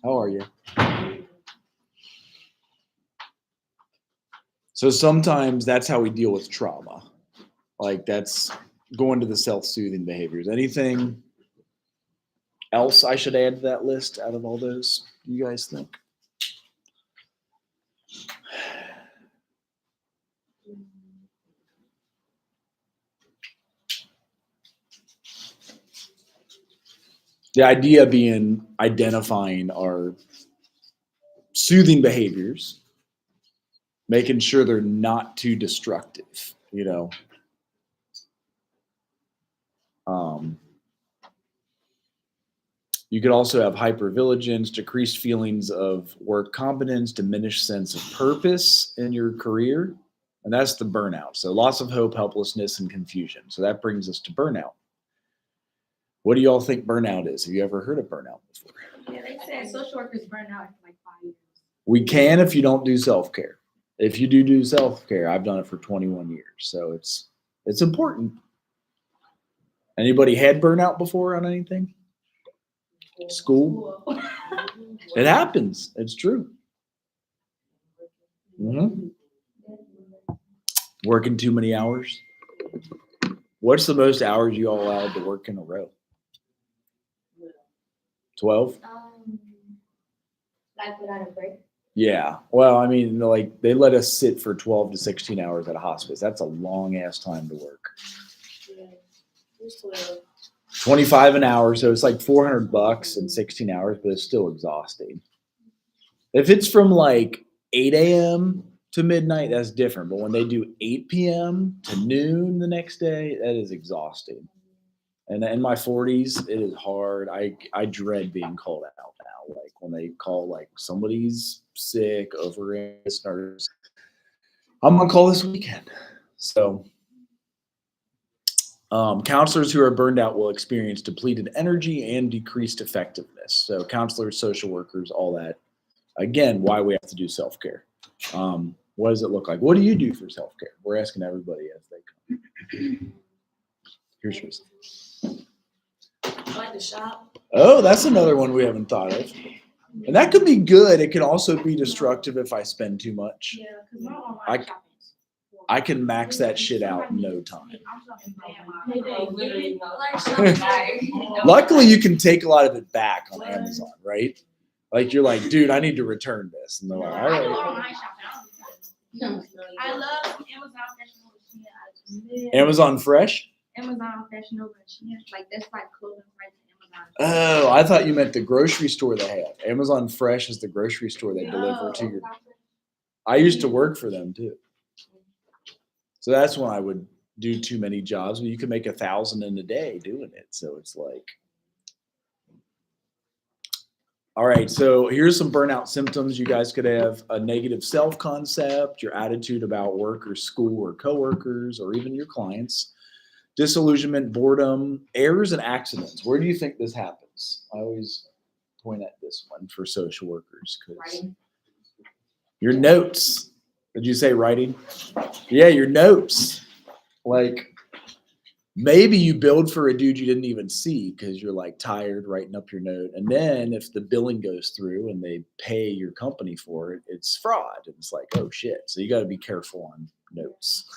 How are you? So sometimes that's how we deal with trauma. Like that's going to the self-soothing behaviors. Anything else I should add to that list out of all those, you guys think? The idea being identifying our soothing behaviors, making sure they're not too destructive, you know. You could also have hypervigilance, decreased feelings of work competence, diminished sense of purpose in your career. And that's the burnout. So loss of hope, helplessness, and confusion. So that brings us to burnout. What do y'all think burnout is? Have you ever heard of burnout before? Yeah, they said social workers burn out after like 5 years. We can if you don't do self-care. If you do self-care, I've done it for 21 years. So it's important. Anybody had burnout before on anything? School? It happens. It's true. Working too many hours. What's the most hours you all allowed to work in a row? 12? Like without a break. Yeah. Well, I mean, like they let us sit for 12 to 16 hours at a hospice. That's a long ass time to work. Yeah. It's 12. 25 an hour, so it's like $400 in 16 hours, but it's still exhausting. If it's from like 8 a.m. to midnight, that's different. But when they do 8 p.m. to noon the next day, that is exhausting. And in my 40s, it is hard. I dread being called out now. Like when they call like somebody's sick over a nurse, I'm on call this weekend. So counselors who are burned out will experience depleted energy and decreased effectiveness. So counselors, social workers, all that. Again, why we have to do self-care. What does it look like? What do you do for self-care? We're asking everybody as they come. Here's yours. I like to shop. Oh, that's another one we haven't thought of. And that could be good. It can also be destructive if I spend too much. Yeah, because my online I- shopping is horrible. I can max that shit out in no time. I'm shopping They damn literally Like Luckily, you can take a lot of it back on Amazon, right? Like you're like, dude, I need to return this. And they're like, all I do right. online shopping. I love Amazon Fashion Nova Shein. I live Amazon Fresh? Amazon Fashion Nova Shein. Like that's like clothing sites on Oh, Amazon. I thought you meant the grocery store they have. Amazon Fresh is the grocery store they deliver to your. I used to work for them too. So that's when I would do too many jobs, but you can make 1,000 in a day doing it. So it's like, all right, so here's some burnout symptoms. You guys could have a negative self-concept, your attitude about work or school or coworkers, or even your clients, disillusionment, boredom, errors and accidents. Where do you think this happens? I always point at this one for social workers because Writing. your notes. Did you say writing? Yeah, your notes. Like maybe you billed for a dude you didn't even see because you're like tired writing up your note. And then if the billing goes through and they pay your company for it, it's fraud. And it's like, oh shit. So you got to be careful on notes.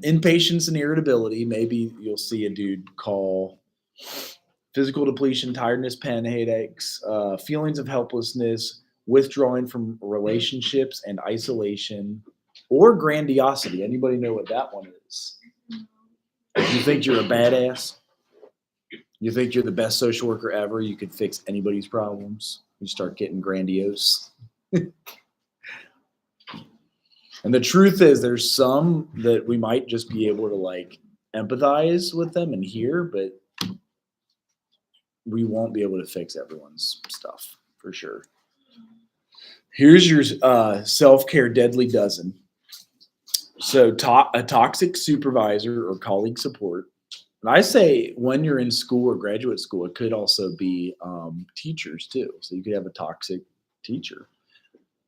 Impatience and irritability. Maybe you'll see a dude call physical depletion, tiredness, pain, headaches, feelings of helplessness, withdrawing from relationships and isolation, or grandiosity. Anybody know what that one is? You think you're a badass? You think you're the best social worker ever? You could fix anybody's problems? You start getting grandiose. And the truth is there's some that we might just be able to like empathize with them and hear, but we won't be able to fix everyone's stuff for sure. Here's your self-care deadly dozen. So a toxic supervisor or colleague support. And I say when you're in school or graduate school, it could also be teachers too. So you could have a toxic teacher.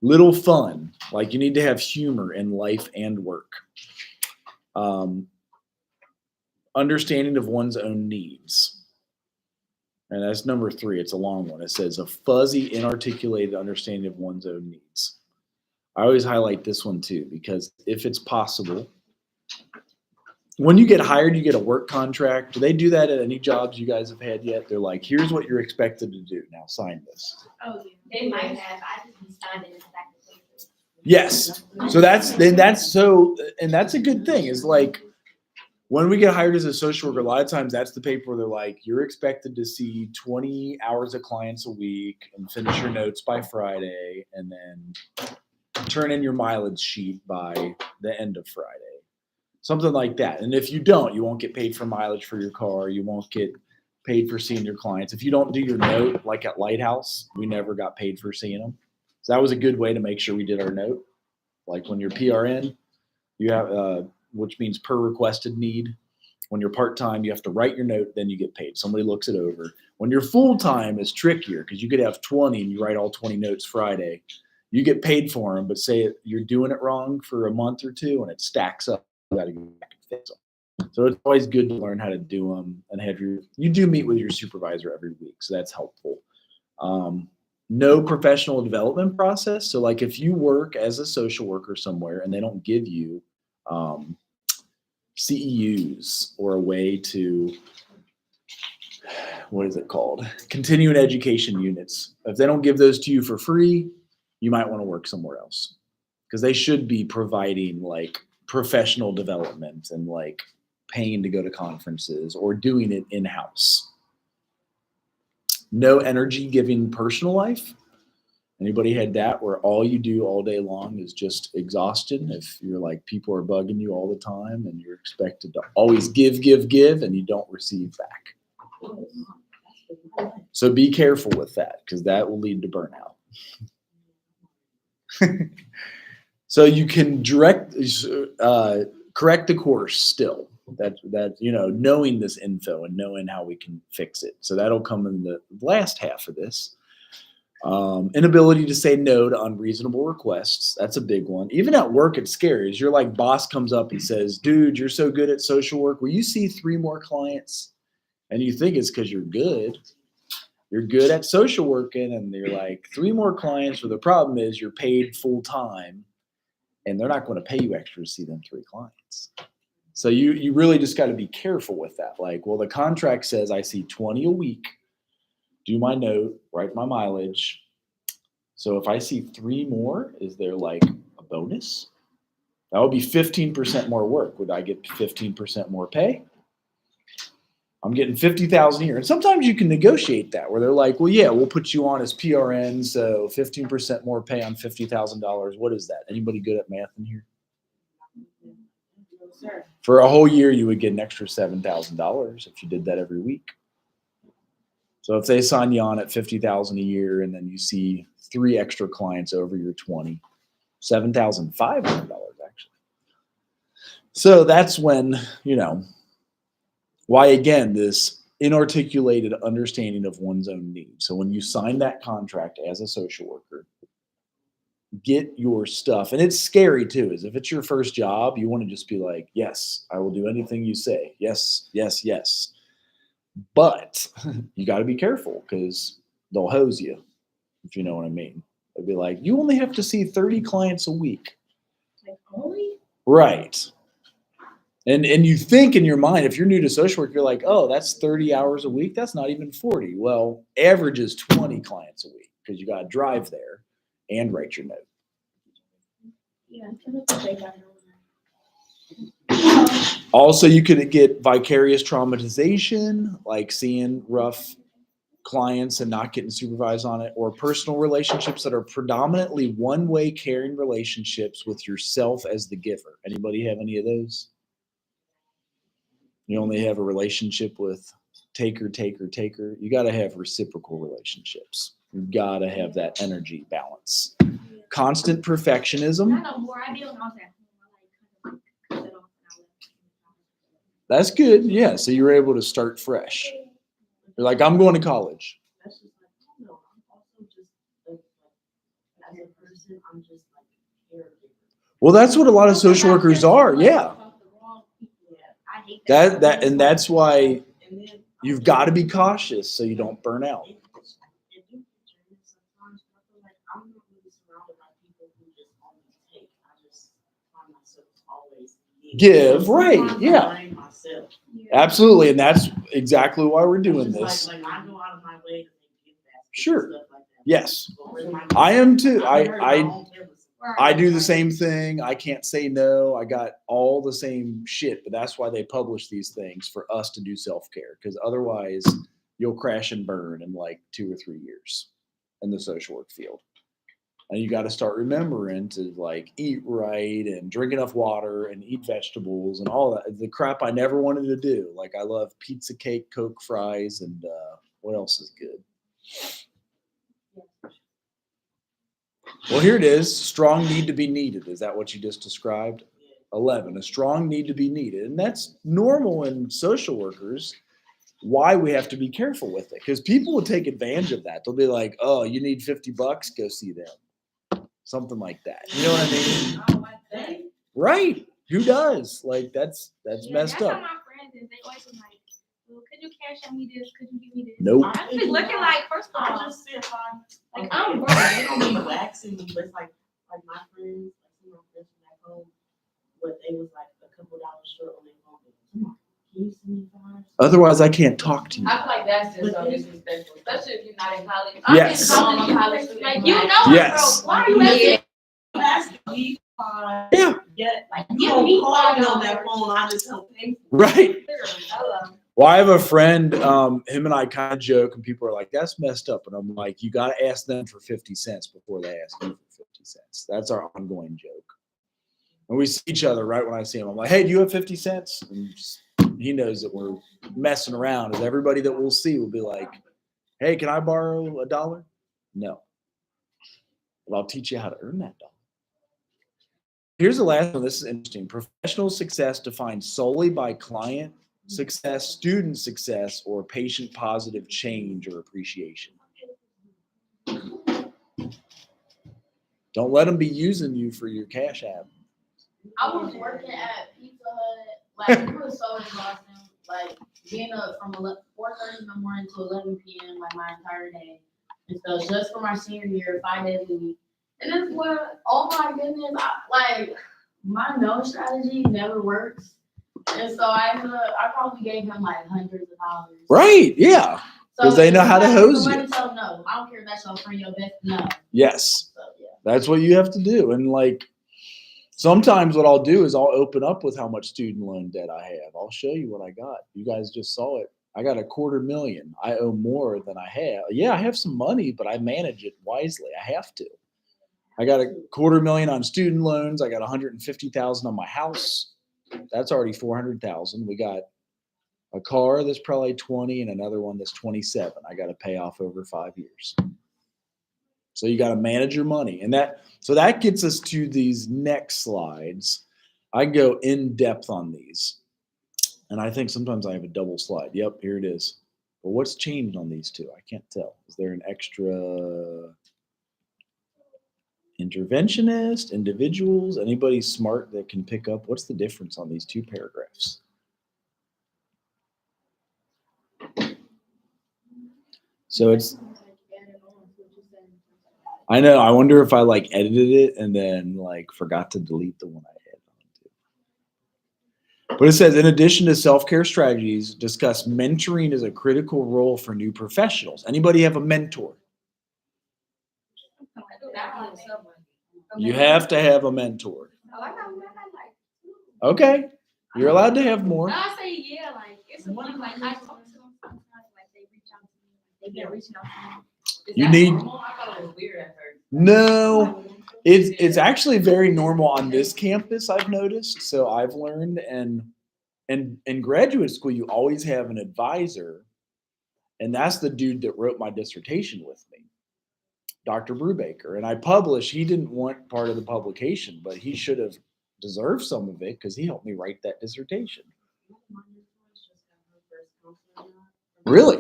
Little fun, like you need to have humor in life and work. Understanding of one's own needs. And that's number 3. It's a long one. It says a fuzzy, inarticulated understanding of one's own needs. I always highlight this one too, because if it's possible, when you get hired, you get a work contract. Do they do that at any jobs you guys have had yet? They're like, here's what you're expected to do. Now sign this. Oh, yeah. They might have, I just be signed in the back of the paper. Yes. So that's a good thing is like when we get hired as a social worker, a lot of times that's the paper where they're like, you're expected to see 20 hours of clients a week and finish your notes by Friday and then turn in your mileage sheet by the end of Friday. Something like that. And if you don't, you won't get paid for mileage for your car. You won't get paid for seeing your clients. If you don't do your note, like at Lighthouse, we never got paid for seeing them. So that was a good way to make sure we did our note. Like when you're PRN, you have, which means per requested need. When you're part-time, you have to write your note, then you get paid. Somebody looks it over. When you're full-time, it's trickier because you could have 20 and you write all 20 notes Friday. You get paid for them, but say you're doing it wrong for a month or two and it stacks up. You got to go back and fix them. So it's always good to learn how to do them and have you do meet with your supervisor every week. So that's helpful. No professional development process. So like if you work as a social worker somewhere and they don't give you CEUs or a way to, what is it called? Continuing education units. If they don't give those to you for free, you might want to work somewhere else because they should be providing like professional development and like paying to go to conferences or doing it in-house. No energy giving personal life. Anybody had that where all you do all day long is just exhaustion? If you're like people are bugging you all the time and you're expected to always give and you don't receive back. So be careful with that because that will lead to burnout. So you can correct the course still. That knowing this info and knowing how we can fix it. So that'll come in the last half of this. Inability to say no to unreasonable requests. That's a big one. Even at work, it's scary. As your like boss comes up and says, dude, you're so good at social work. Will you see 3 more clients? And you think it's because you're good. You're good at social working. And you're like 3 more clients. Well, the problem is you're paid full time and they're not going to pay you extra to see them 3 clients. So you really just got to be careful with that. Like, well, the contract says I see 20 a week. Do my note, write my mileage. So if I see 3 more, is there like a bonus? That would be 15% more work. Would I get 15% more pay? I'm getting $50,000 a year. And sometimes you can negotiate that where they're like, well, yeah, we'll put you on as PRN. So 15% more pay on $50,000. What is that? Anybody good at math in here? Sure. For a whole year, you would get an extra $7,000 if you did that every week. So if they sign you on at $50,000 a year and then you see 3 extra clients over your 20, $7,500 actually. So that's when, why again, this inarticulated understanding of one's own needs. So when you sign that contract as a social worker, get your stuff. And it's scary too, is if it's your first job, you want to just be like, yes, I will do anything you say. Yes, yes, yes. But you got to be careful because they'll hose you, if you know what I mean. They'll be like, you only have to see 30 clients a week. Like, only? Right. And you think in your mind, if you're new to social work, you're like, oh, that's 30 hours a week. That's not even 40. Well, average is 20 clients a week because you got to drive there and write your note. Yeah, they got it. Also, you could get vicarious traumatization, like seeing rough clients and not getting supervised on it, or personal relationships that are predominantly one-way caring relationships with yourself as the giver. Anybody have any of those? You only have a relationship with taker, taker, taker. You got to have reciprocal relationships. You got to have that energy balance. Constant perfectionism. I know more. I did when I was at home. I like cut it off and I left. That's good. Yeah. So you were able to start fresh. You're like, I'm going to college. That's just like, no, I'm also just like as a person, I'm just like caregiver. Well, that's what a lot of social workers are. Yeah. I hate That and that's why. And then you've got to be cautious so you don't burn out. It do get draining sometimes, but I feel like I'm not really surrounded by people who just always take. I just find myself always Give, So right, sometimes I yeah. drain myself. Absolutely, and that's exactly why we're doing It's this. Like I go out of my way to make gift baskets Sure. and stuff like that. Yes, But where's my- I am too. I've heard my own feelings. I do the same thing. I can't say no. I got all the same shit, but that's why they publish these things for us to do self-care, because otherwise you'll crash and burn in like 2 or 3 years in the social work field. And you got to start remembering to like eat right and drink enough water and eat vegetables and all that. The crap I never wanted to do. Like I love pizza, cake, Coke, fries, and what else is good? Well, here it is. Strong need to be needed. Is that what you just described? 11, a strong need to be needed. And that's normal in social workers. Why we have to be careful with it. Because people will take advantage of that. They'll be like, oh, you need $50, go see them. Something like that. You know what I mean? Oh, like that. Right. Who does? Like that's Yeah, messed that's how up. my friends is. They always be like, well, could you cash out me this? Could you give me this? Nope. I be looking like, first of I all, just see if I like, okay, I'm they broke. don't be waxing me, but it's like my friends, like some of my friends from back home, but they was like a couple dollars short on their phone bill. I'm like, can you send me $5? Otherwise, I can't talk to you. I feel like that's just so disrespectful, especially if you're not in college. Yes. Like, you know it, Yes. bro. Why are you asking? Ask me $5. Yeah. Yeah, like Give you don't me call me $5. on that phone. I just help pay for Right. Hello. Well, I have a friend, him and I kind of joke, and people are like, that's messed up. And I'm like, you got to ask them for 50 cents before they ask you for 50 cents. That's our ongoing joke. And we see each other right when I see him. I'm like, hey, do you have 50 cents? And he knows that we're messing around. And everybody that we'll see will be like, hey, can I borrow $1? No. But I'll teach you how to earn that dollar. Here's the last one. This is interesting. Professional success defined solely by client success, student success, or patient positive change or appreciation. Don't let them be using you for your cash app. I was working at Pizza Hut, like it was so exhausting, like being up from 4:30 in the morning to 11 p.m. like my entire day, and so just for my senior year, 5 days a week, and it's what, oh my goodness, like my no strategy never works, and so I probably gave him like hundreds of dollars. Right? Yeah. So 'Cause they know how to hose you. somebody tell them no. I don't care if that's your friend, your best, no. Yes. So yeah. That's what you have to do. And like sometimes what I'll do is I'll open up with how much student loan debt I have. I'll show you what I got. You guys just saw it. I got $250,000. I owe more than I have. Yeah, I have some money, but I manage it wisely. I have to. I got $250,000 on student loans. I got $150,000 on my house. That's already $400,000. We got a car that's probably 20 and another one that's 27. I got to pay off over 5 years. So you got to manage your money. And that gets us to these next slides. I go in depth on these. And I think sometimes I have a double slide. Yep, here it is. But what's changed on these two? I can't tell. Is there an extra interventionist, individuals? Anybody smart that can pick up? What's the difference on these two paragraphs? So it's, I know, I wonder if I like edited it and then like forgot to delete the one I had on too. But it says, in addition to self-care strategies, discuss mentoring as a critical role for new professionals. Anybody have a mentor? You have to have a mentor. Oh, I got like. Okay. You're allowed to have more. I say yeah, like it's a one like I talk to them sometimes, like they reach out to me, like, they been reaching out to me. Is You that need- normal? I thought it was weird at first. No, it's actually very normal on this campus, I've noticed. So I've learned, and in graduate school, you always have an advisor, and that's the dude that wrote my dissertation with me, Dr. Brubaker. And I published, he didn't want part of the publication, but he should have deserved some of it because he helped me write that dissertation. Really?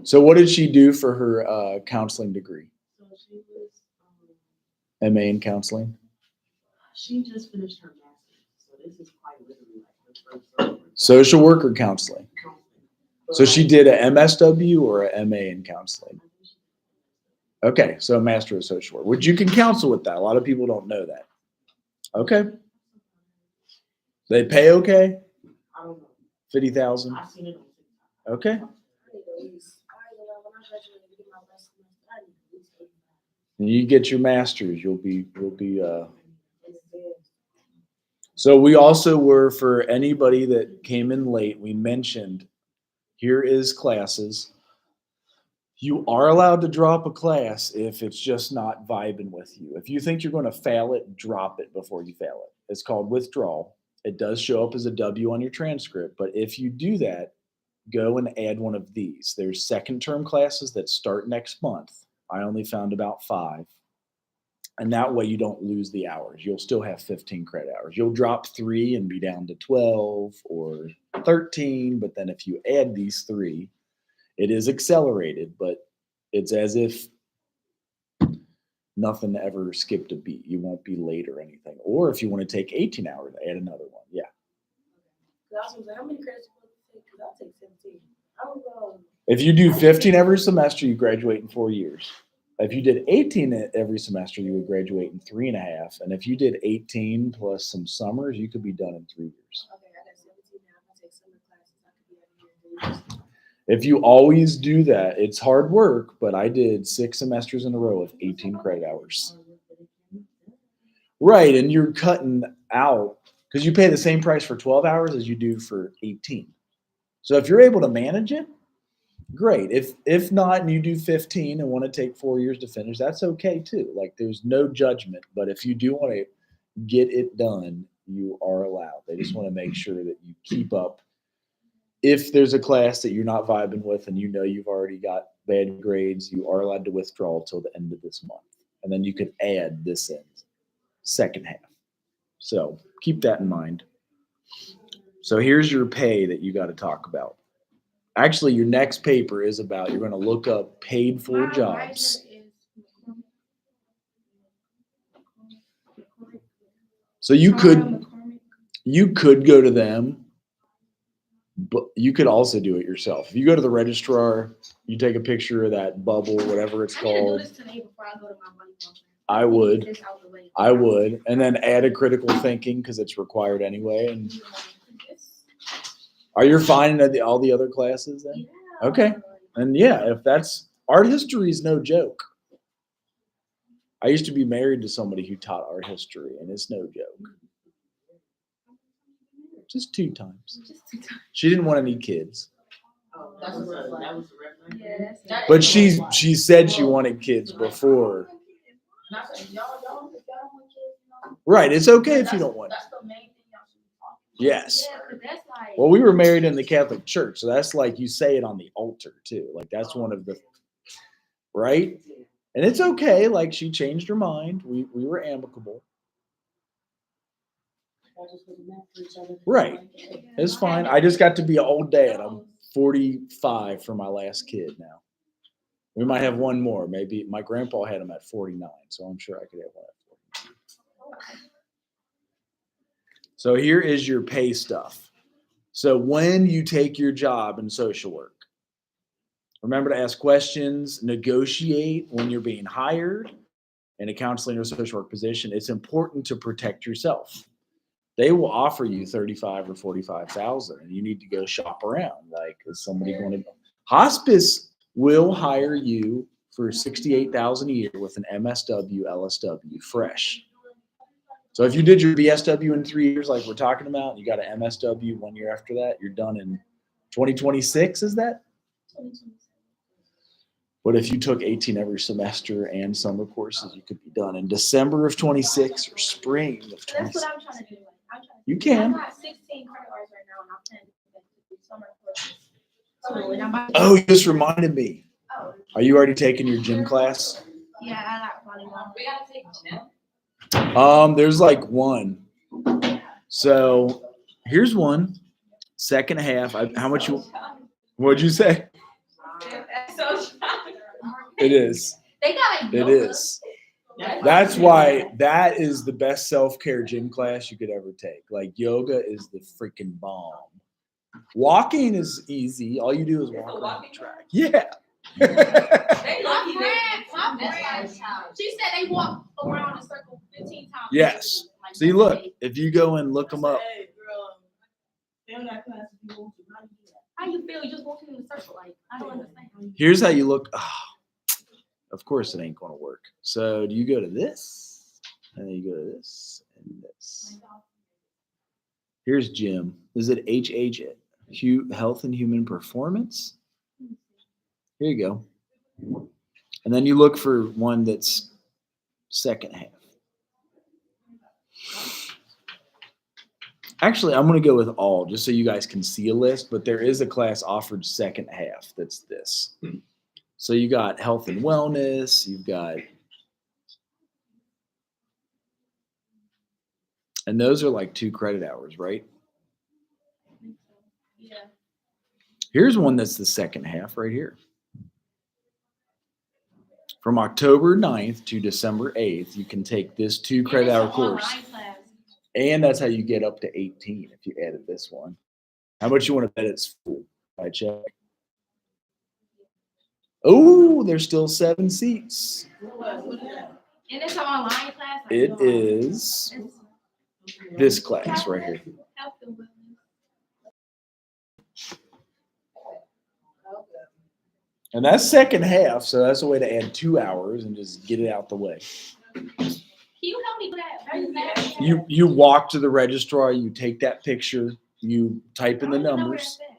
So what did she do for her counseling degree? So she was, MA in counseling? she just finished her master's, so this is quite literally like her first Social worker counseling. counseling. So she did a MSW or a MA in counseling. Okay, so a Master of Social Work, which you can counsel with that. A lot of people don't know that. Okay. They pay okay? I don't know. 50,000. I've seen it on TikTok. Okay. I need at least, when I graduate and get my last semester, I need at least 85. And you get your masters, you'll be so we also were, for anybody that came in late, we mentioned here is classes. You are allowed to drop a class if it's just not vibing with you. If you think you're going to fail it, drop it before you fail it. It's called withdrawal. It does show up as a W on your transcript, but if you do that, go and add one of these. There's second term classes that start next month. I only found about 5. And that way you don't lose the hours. You'll still have 15 credit hours. You'll drop 3 and be down to 12 or 13. But then if you add these 3, it is accelerated, but it's as if nothing ever skipped a beat. You won't be late or anything. Or if you want to take 18 hours, add another one. Yeah. Cause I was like, how many credits will it take? Cause I'll take 17. I don't know. If you do 15 every semester, you graduate in 4 years. If you did 18 every semester, you would graduate in 3.5. And if you did 18 plus some summers, you could be done in 3 years. Okay, I got 17 now. I'm gonna take summer classes. I could be out of here in 3 years. If you always do that, it's hard work, but I did 6 semesters in a row with 18 credit hours. Right, and you're cutting out, because you pay the same price for 12 hours as you do for 18. So if you're able to manage it, great. If not, and you do 15 and want to take 4 years to finish, that's okay too. Like, there's no judgment, but if you do want to get it done, you are allowed. They just want to make sure that you keep up. If there's a class that you're not vibing with and you know you've already got bad grades, you are allowed to withdraw till the end of this month. And then you could add this in second half. So keep that in mind. So here's your pay that you got to talk about. Actually, your next paper is about, you're going to look up paid for My jobs. advisor is So you McCormick. could go to them, but you could also do it yourself. If you go to the registrar, you take a picture of that bubble, whatever it's I need to do called. this today before I go to my volleyball class. I would. Get this out the way. I would, and then add a critical thinking because it's required anyway. And are you fine at all the other classes then? Yeah. Okay. And yeah, if that's art history is no joke. I used to be married to somebody who taught art history, and it's no joke. Just 2 times. She didn't want any kids, Oh, that was the reference. Yeah, that's it. but she said she wanted kids before. And I said, y'all want kids, you know? Right. It's okay if you don't want. That's the main thing y'all should be talking about. Yes. Yeah, 'cause that's like. Well, we were married in the Catholic Church, so that's like you say it on the altar too. Like that's one of the, right? And it's okay. Like she changed her mind. We were amicable. Y'all just wasn't meant for each other. Right. It's fine. I just got to be an old dad. I'm 45 for my last kid now. We might have one more. Maybe my grandpa had him at 49, so I'm sure I could have one at 49. So here is your pay stuff. So when you take your job in social work, remember to ask questions, negotiate when you're being hired in a counseling or social work position. It's important to protect yourself. They will offer you 35 or 45,000, and you need to go shop around. Like, is somebody going to? Hospice will hire you for 68,000 a year with an MSW, LSW, fresh. So if you did your BSW in 3 years, like we're talking about, and you got an MSW 1 year after that, you're done in 2026. Is that? But if you took 18 every semester and summer courses, you could be done in December of 26 or spring of That's 26. what I'm trying to do. Like, I'm trying to. You can. I got 16 credit hours right now, and I'm planning to do summer courses. So, and I'm about to. Oh, you just reminded me. Oh, Are you already taking your gym class? yeah, I got volleyball. We gotta take gym. There's like one. So here's one. Second half. How much you? What'd you say? That's so shocking. It is. They got like It yoga. is. That's why that is the best self-care gym class you could ever take. Like yoga is the freaking bomb. Walking is easy. All you do is It's a walk around the walking track. Yeah. They My lucky friend, they. my friend, she said they walk around the circle 15 times. Yes. Like, See, every look, day. if you go and look them up, Hey, girl, film that class if you want to. How do you do that? How you feel? You just walking in the circle. Like, I don't understand. here's how you look. Oh, of course, it ain't going to work. So, do you go to this? And then you go to this and this. Here's Jim. Is it HH? Health and Human Performance? Here you go. And then you look for one that's second half. Actually, I'm going to go with all just so you guys can see a list, but there is a class offered second half that's this. So you got health and wellness, you've got, and those are like 2 credit hours, right? Yeah. Here's one that's the second half right here. From October 9th to December 8th, you can take this 2 credit hour course. Online class. And that's how you get up to 18 if you added this one. How much you want to bet it's full? I check. Oh, there's still 7 seats. And it's an online class. Like, It you know, is it's this class right here. health and wellness. And that's second half, so that's a way to add 2 hours and just get it out the way. Can you help me do that very fast? You walk to the registrar, you take that picture, you type in the I don't even know where numbers. it's at.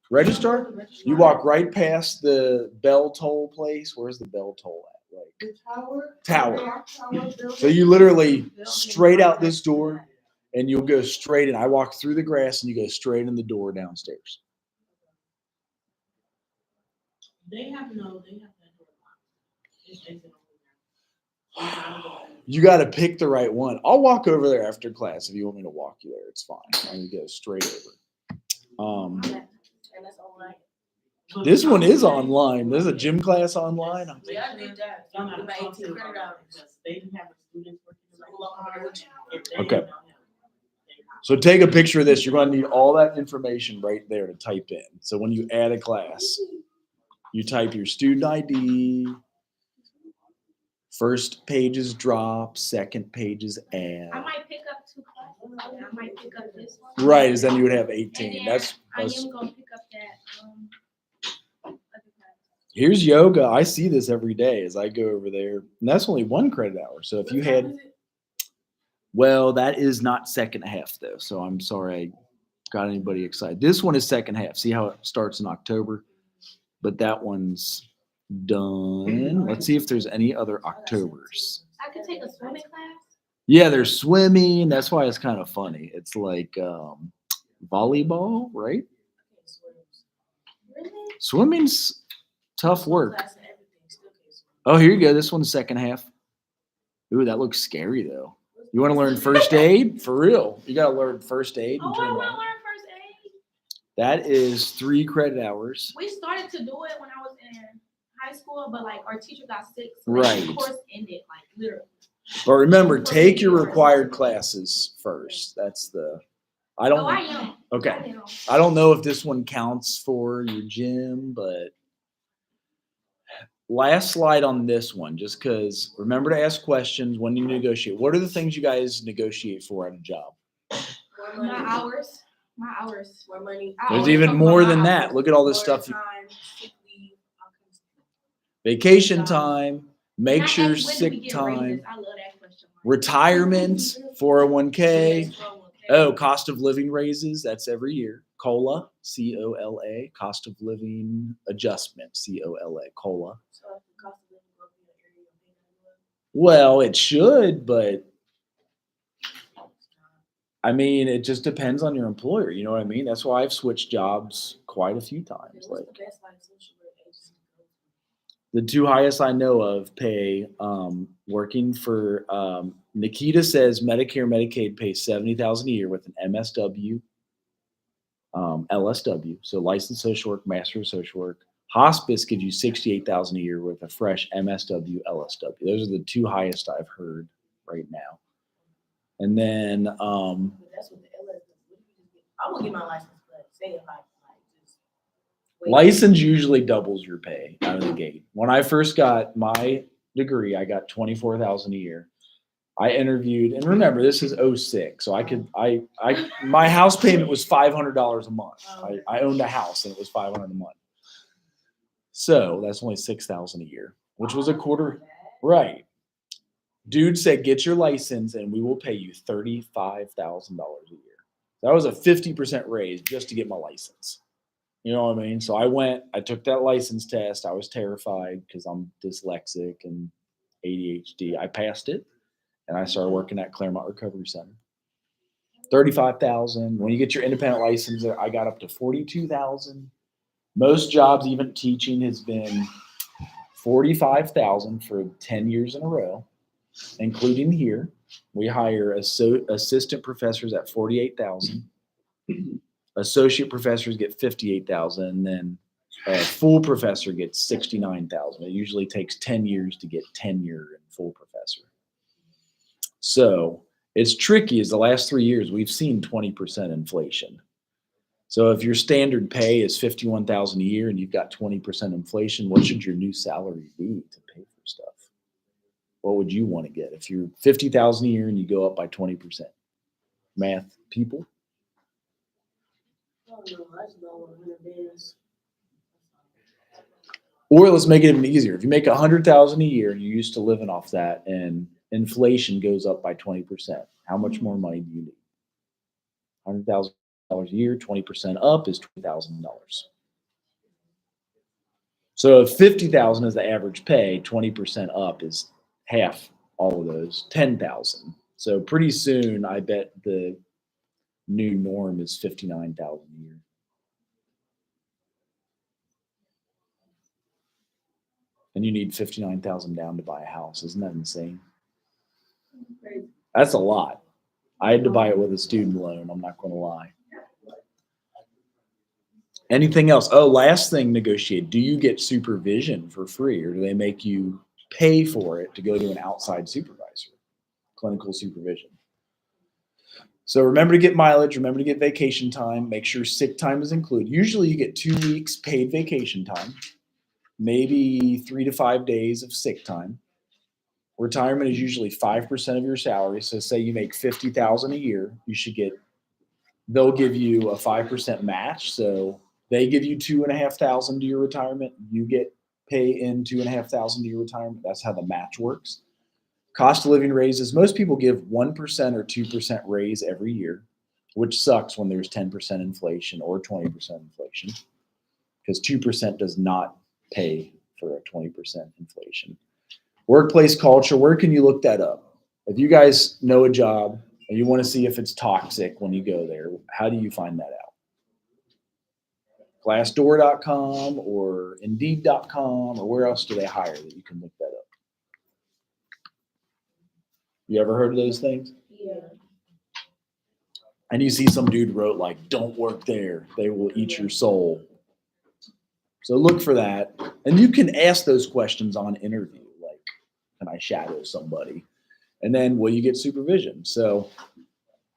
Registrar, you walk right past the bell toll place. Where's the bell toll at? Like The tower. Tower. Tower So you literally straight out this door and you'll go straight in. I walk through the grass and you go straight in the door downstairs. They have that door locked. It's exit only. You got to pick the right one. I'll walk over there after class if you want me to walk you there. It's fine. I'm gonna go straight over. And that's online. This one is online. There's a gym class online. Yeah, I did that. Y'all not about 18 credit hours. They didn't have the students working. If they Okay. don't have, they not. So take a picture of this. You're going to need all that information right there to type in. So when you add a class, you type your student ID. First page is drop. Second page is add. I might pick up 2 classes. I might pick up this one. Right, is then you would have And 18. then That's I am gonna pick up that other class. here's yoga. I see this every day as I go over there. And that's only 1 credit hour. So if you had, well, that is not second half though. So I'm sorry I got anybody excited. This one is second half. See how it starts in October? But that one's done. Let's see if there's any other Octobers. I could take a swimming class. Yeah, there's swimming. That's why it's kind of funny. It's like volleyball, right? Really? Swimming's tough work. Oh, here you go. This one's second half. Ooh, that looks scary though. You want to learn first aid? For real. You got to learn first aid. Oh, And I turn want to around. learn first aid. That is 3 credit hours. We started to do it when I was in high school, but like our teacher got sick, so Right. the course ended, like literally. But remember, take your required classes first. That's the, I don't, Oh, I am. okay. I am. I don't know if this one counts for your gym, but last slide on this one, just because remember to ask questions when you negotiate. What are the things you guys negotiate for at a job? My hours. My hours. More money. There's Hours. even Talk more about than my that. hours. Look at all this More stuff. time, sick leave, all kinds of stuff. Vacation time, make And I sure asked, when do sick we get time, raises? I love that question. retirement, 401k. Yes, 401k. Oh, cost of living raises, that's every year. COLA, C-O-L-A, cost of living adjustment, C-O-L-A, COLA. So if the cost of living goes in the area, you'll pay that Well, it should, but I mean, it just depends on your employer. You know what I mean? That's why I've switched jobs quite a few times. What's Like the best like social work agency to go to? the 2 highest I know of pay working for Nikita says Medicare, Medicaid pays $70,000 a year with an MSW, LSW, so licensed social work, master of social work. Hospice gives you $68,000 a year with a fresh MSW, LSW. Those are the 2 highest I've heard right now. And then But that's what the LS does. What if you just get, I will get my license, but say if I just. wait. License usually doubles your pay out of the gate. When I first got my degree, I got 24,000 a year. I interviewed, and remember, this is 06, so my house payment was $500 a month. I owned a house and it was $500 a month. So that's only 6,000 a year, which was a quarter. Right. Dude said, get your license and we will pay you $35,000 a year. That was a 50% raise just to get my license. You know what I mean? So I took that license test. I was terrified because I'm dyslexic and ADHD. I passed it and I started working at Claremont Recovery Center. 35,000. When you get your independent license, I got up to 42,000. Most jobs, even teaching, has been 45,000 for 10 years in a row, including here. We hire assistant professors at 48,000. Associate professors get 58,000, and then a full professor gets 69,000. It usually takes 10 years to get tenure and full professor. So it's tricky. As the last 3 years, we've seen 20% inflation. So if your standard pay is 51,000 a year and you've got 20% inflation, what should your new salary be to pay for stuff? What would you want to get if you're 50,000 a year and you go up by 20%? Math people? I don't know, I just know what 100 is. Or let's make it even easier. If you make 100,000 a year and you're used to living off that and inflation goes up by 20%, how much more money do you need? $100,000 a year, 20% up is $20,000. So if 50,000 is the average pay, 20% up is half all of those, 10,000. So pretty soon, I bet the new norm is 59,000 a year. And you need 59,000 down to buy a house. Isn't that insane? That's a lot. I had to buy it with a student loan. I'm not going to lie. Anything else? Oh, last thing, negotiate. Do you get supervision for free, or do they make you pay for it to go to an outside supervisor? Clinical supervision. So remember to get mileage, remember to get vacation time, make sure sick time is included. Usually you get 2 weeks paid vacation time, maybe 3 to 5 days of sick time. Retirement is usually 5% of your salary. So say you make 50,000 a year, they'll give you a 5% match. So they give you 2,500 to your retirement. You get pay in 2,500 to your retirement. That's how the match works. Cost of living raises. Most people give 1% or 2% raise every year, which sucks when there's 10% inflation or 20% inflation, because 2% does not pay for a 20% inflation. Workplace culture. Where can you look that up? If you guys know a job and you want to see if it's toxic when you go there, how do you find that out? Glassdoor.com or Indeed.com, or where else do they hire that you can look that up? You ever heard of those things? Yeah. And you see some dude wrote like, don't work there. They will eat your soul. So look for that. And you can ask those questions on interview. Like, can I shadow somebody? And then will you get supervision? So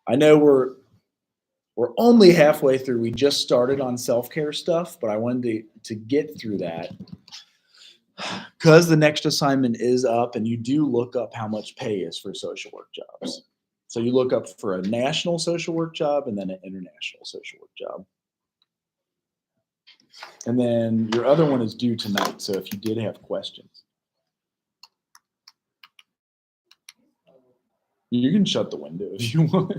I know we're only halfway through. We just started on self-care stuff, but I wanted to get through that because the next assignment is up, and you do look up how much pay is for social work jobs. So you look up for a national social work job and then an international social work job. And then your other one is due tonight. So if you did have questions, you can shut the window if you want.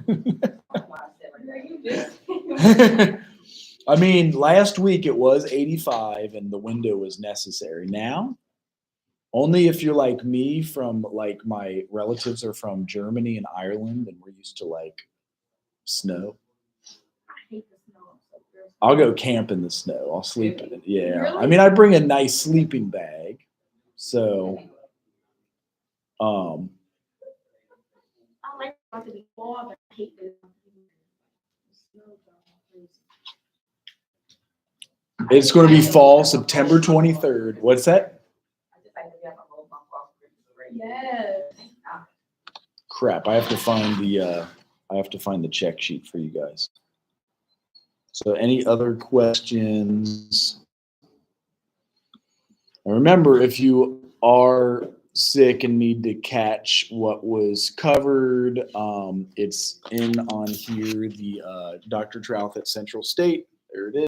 I mean, last week it was 85 and the window was necessary. Now, only if you're like me, from like my relatives are from Germany and Ireland and we're used to like snow. I hate the snow. I'm so thirsty. I'll go camp in the snow. I'll sleep in it. Yeah. Really? I mean, I bring a nice sleeping bag. So, I like it to be fall, but I hate this. it's going to be fall, September 23rd. What's that? Yes. Crap. I have to find the check sheet for you guys. So any other questions? And remember, if you are sick and need to catch what was covered, it's in on here, the Dr. Trouth at Central State. There it is.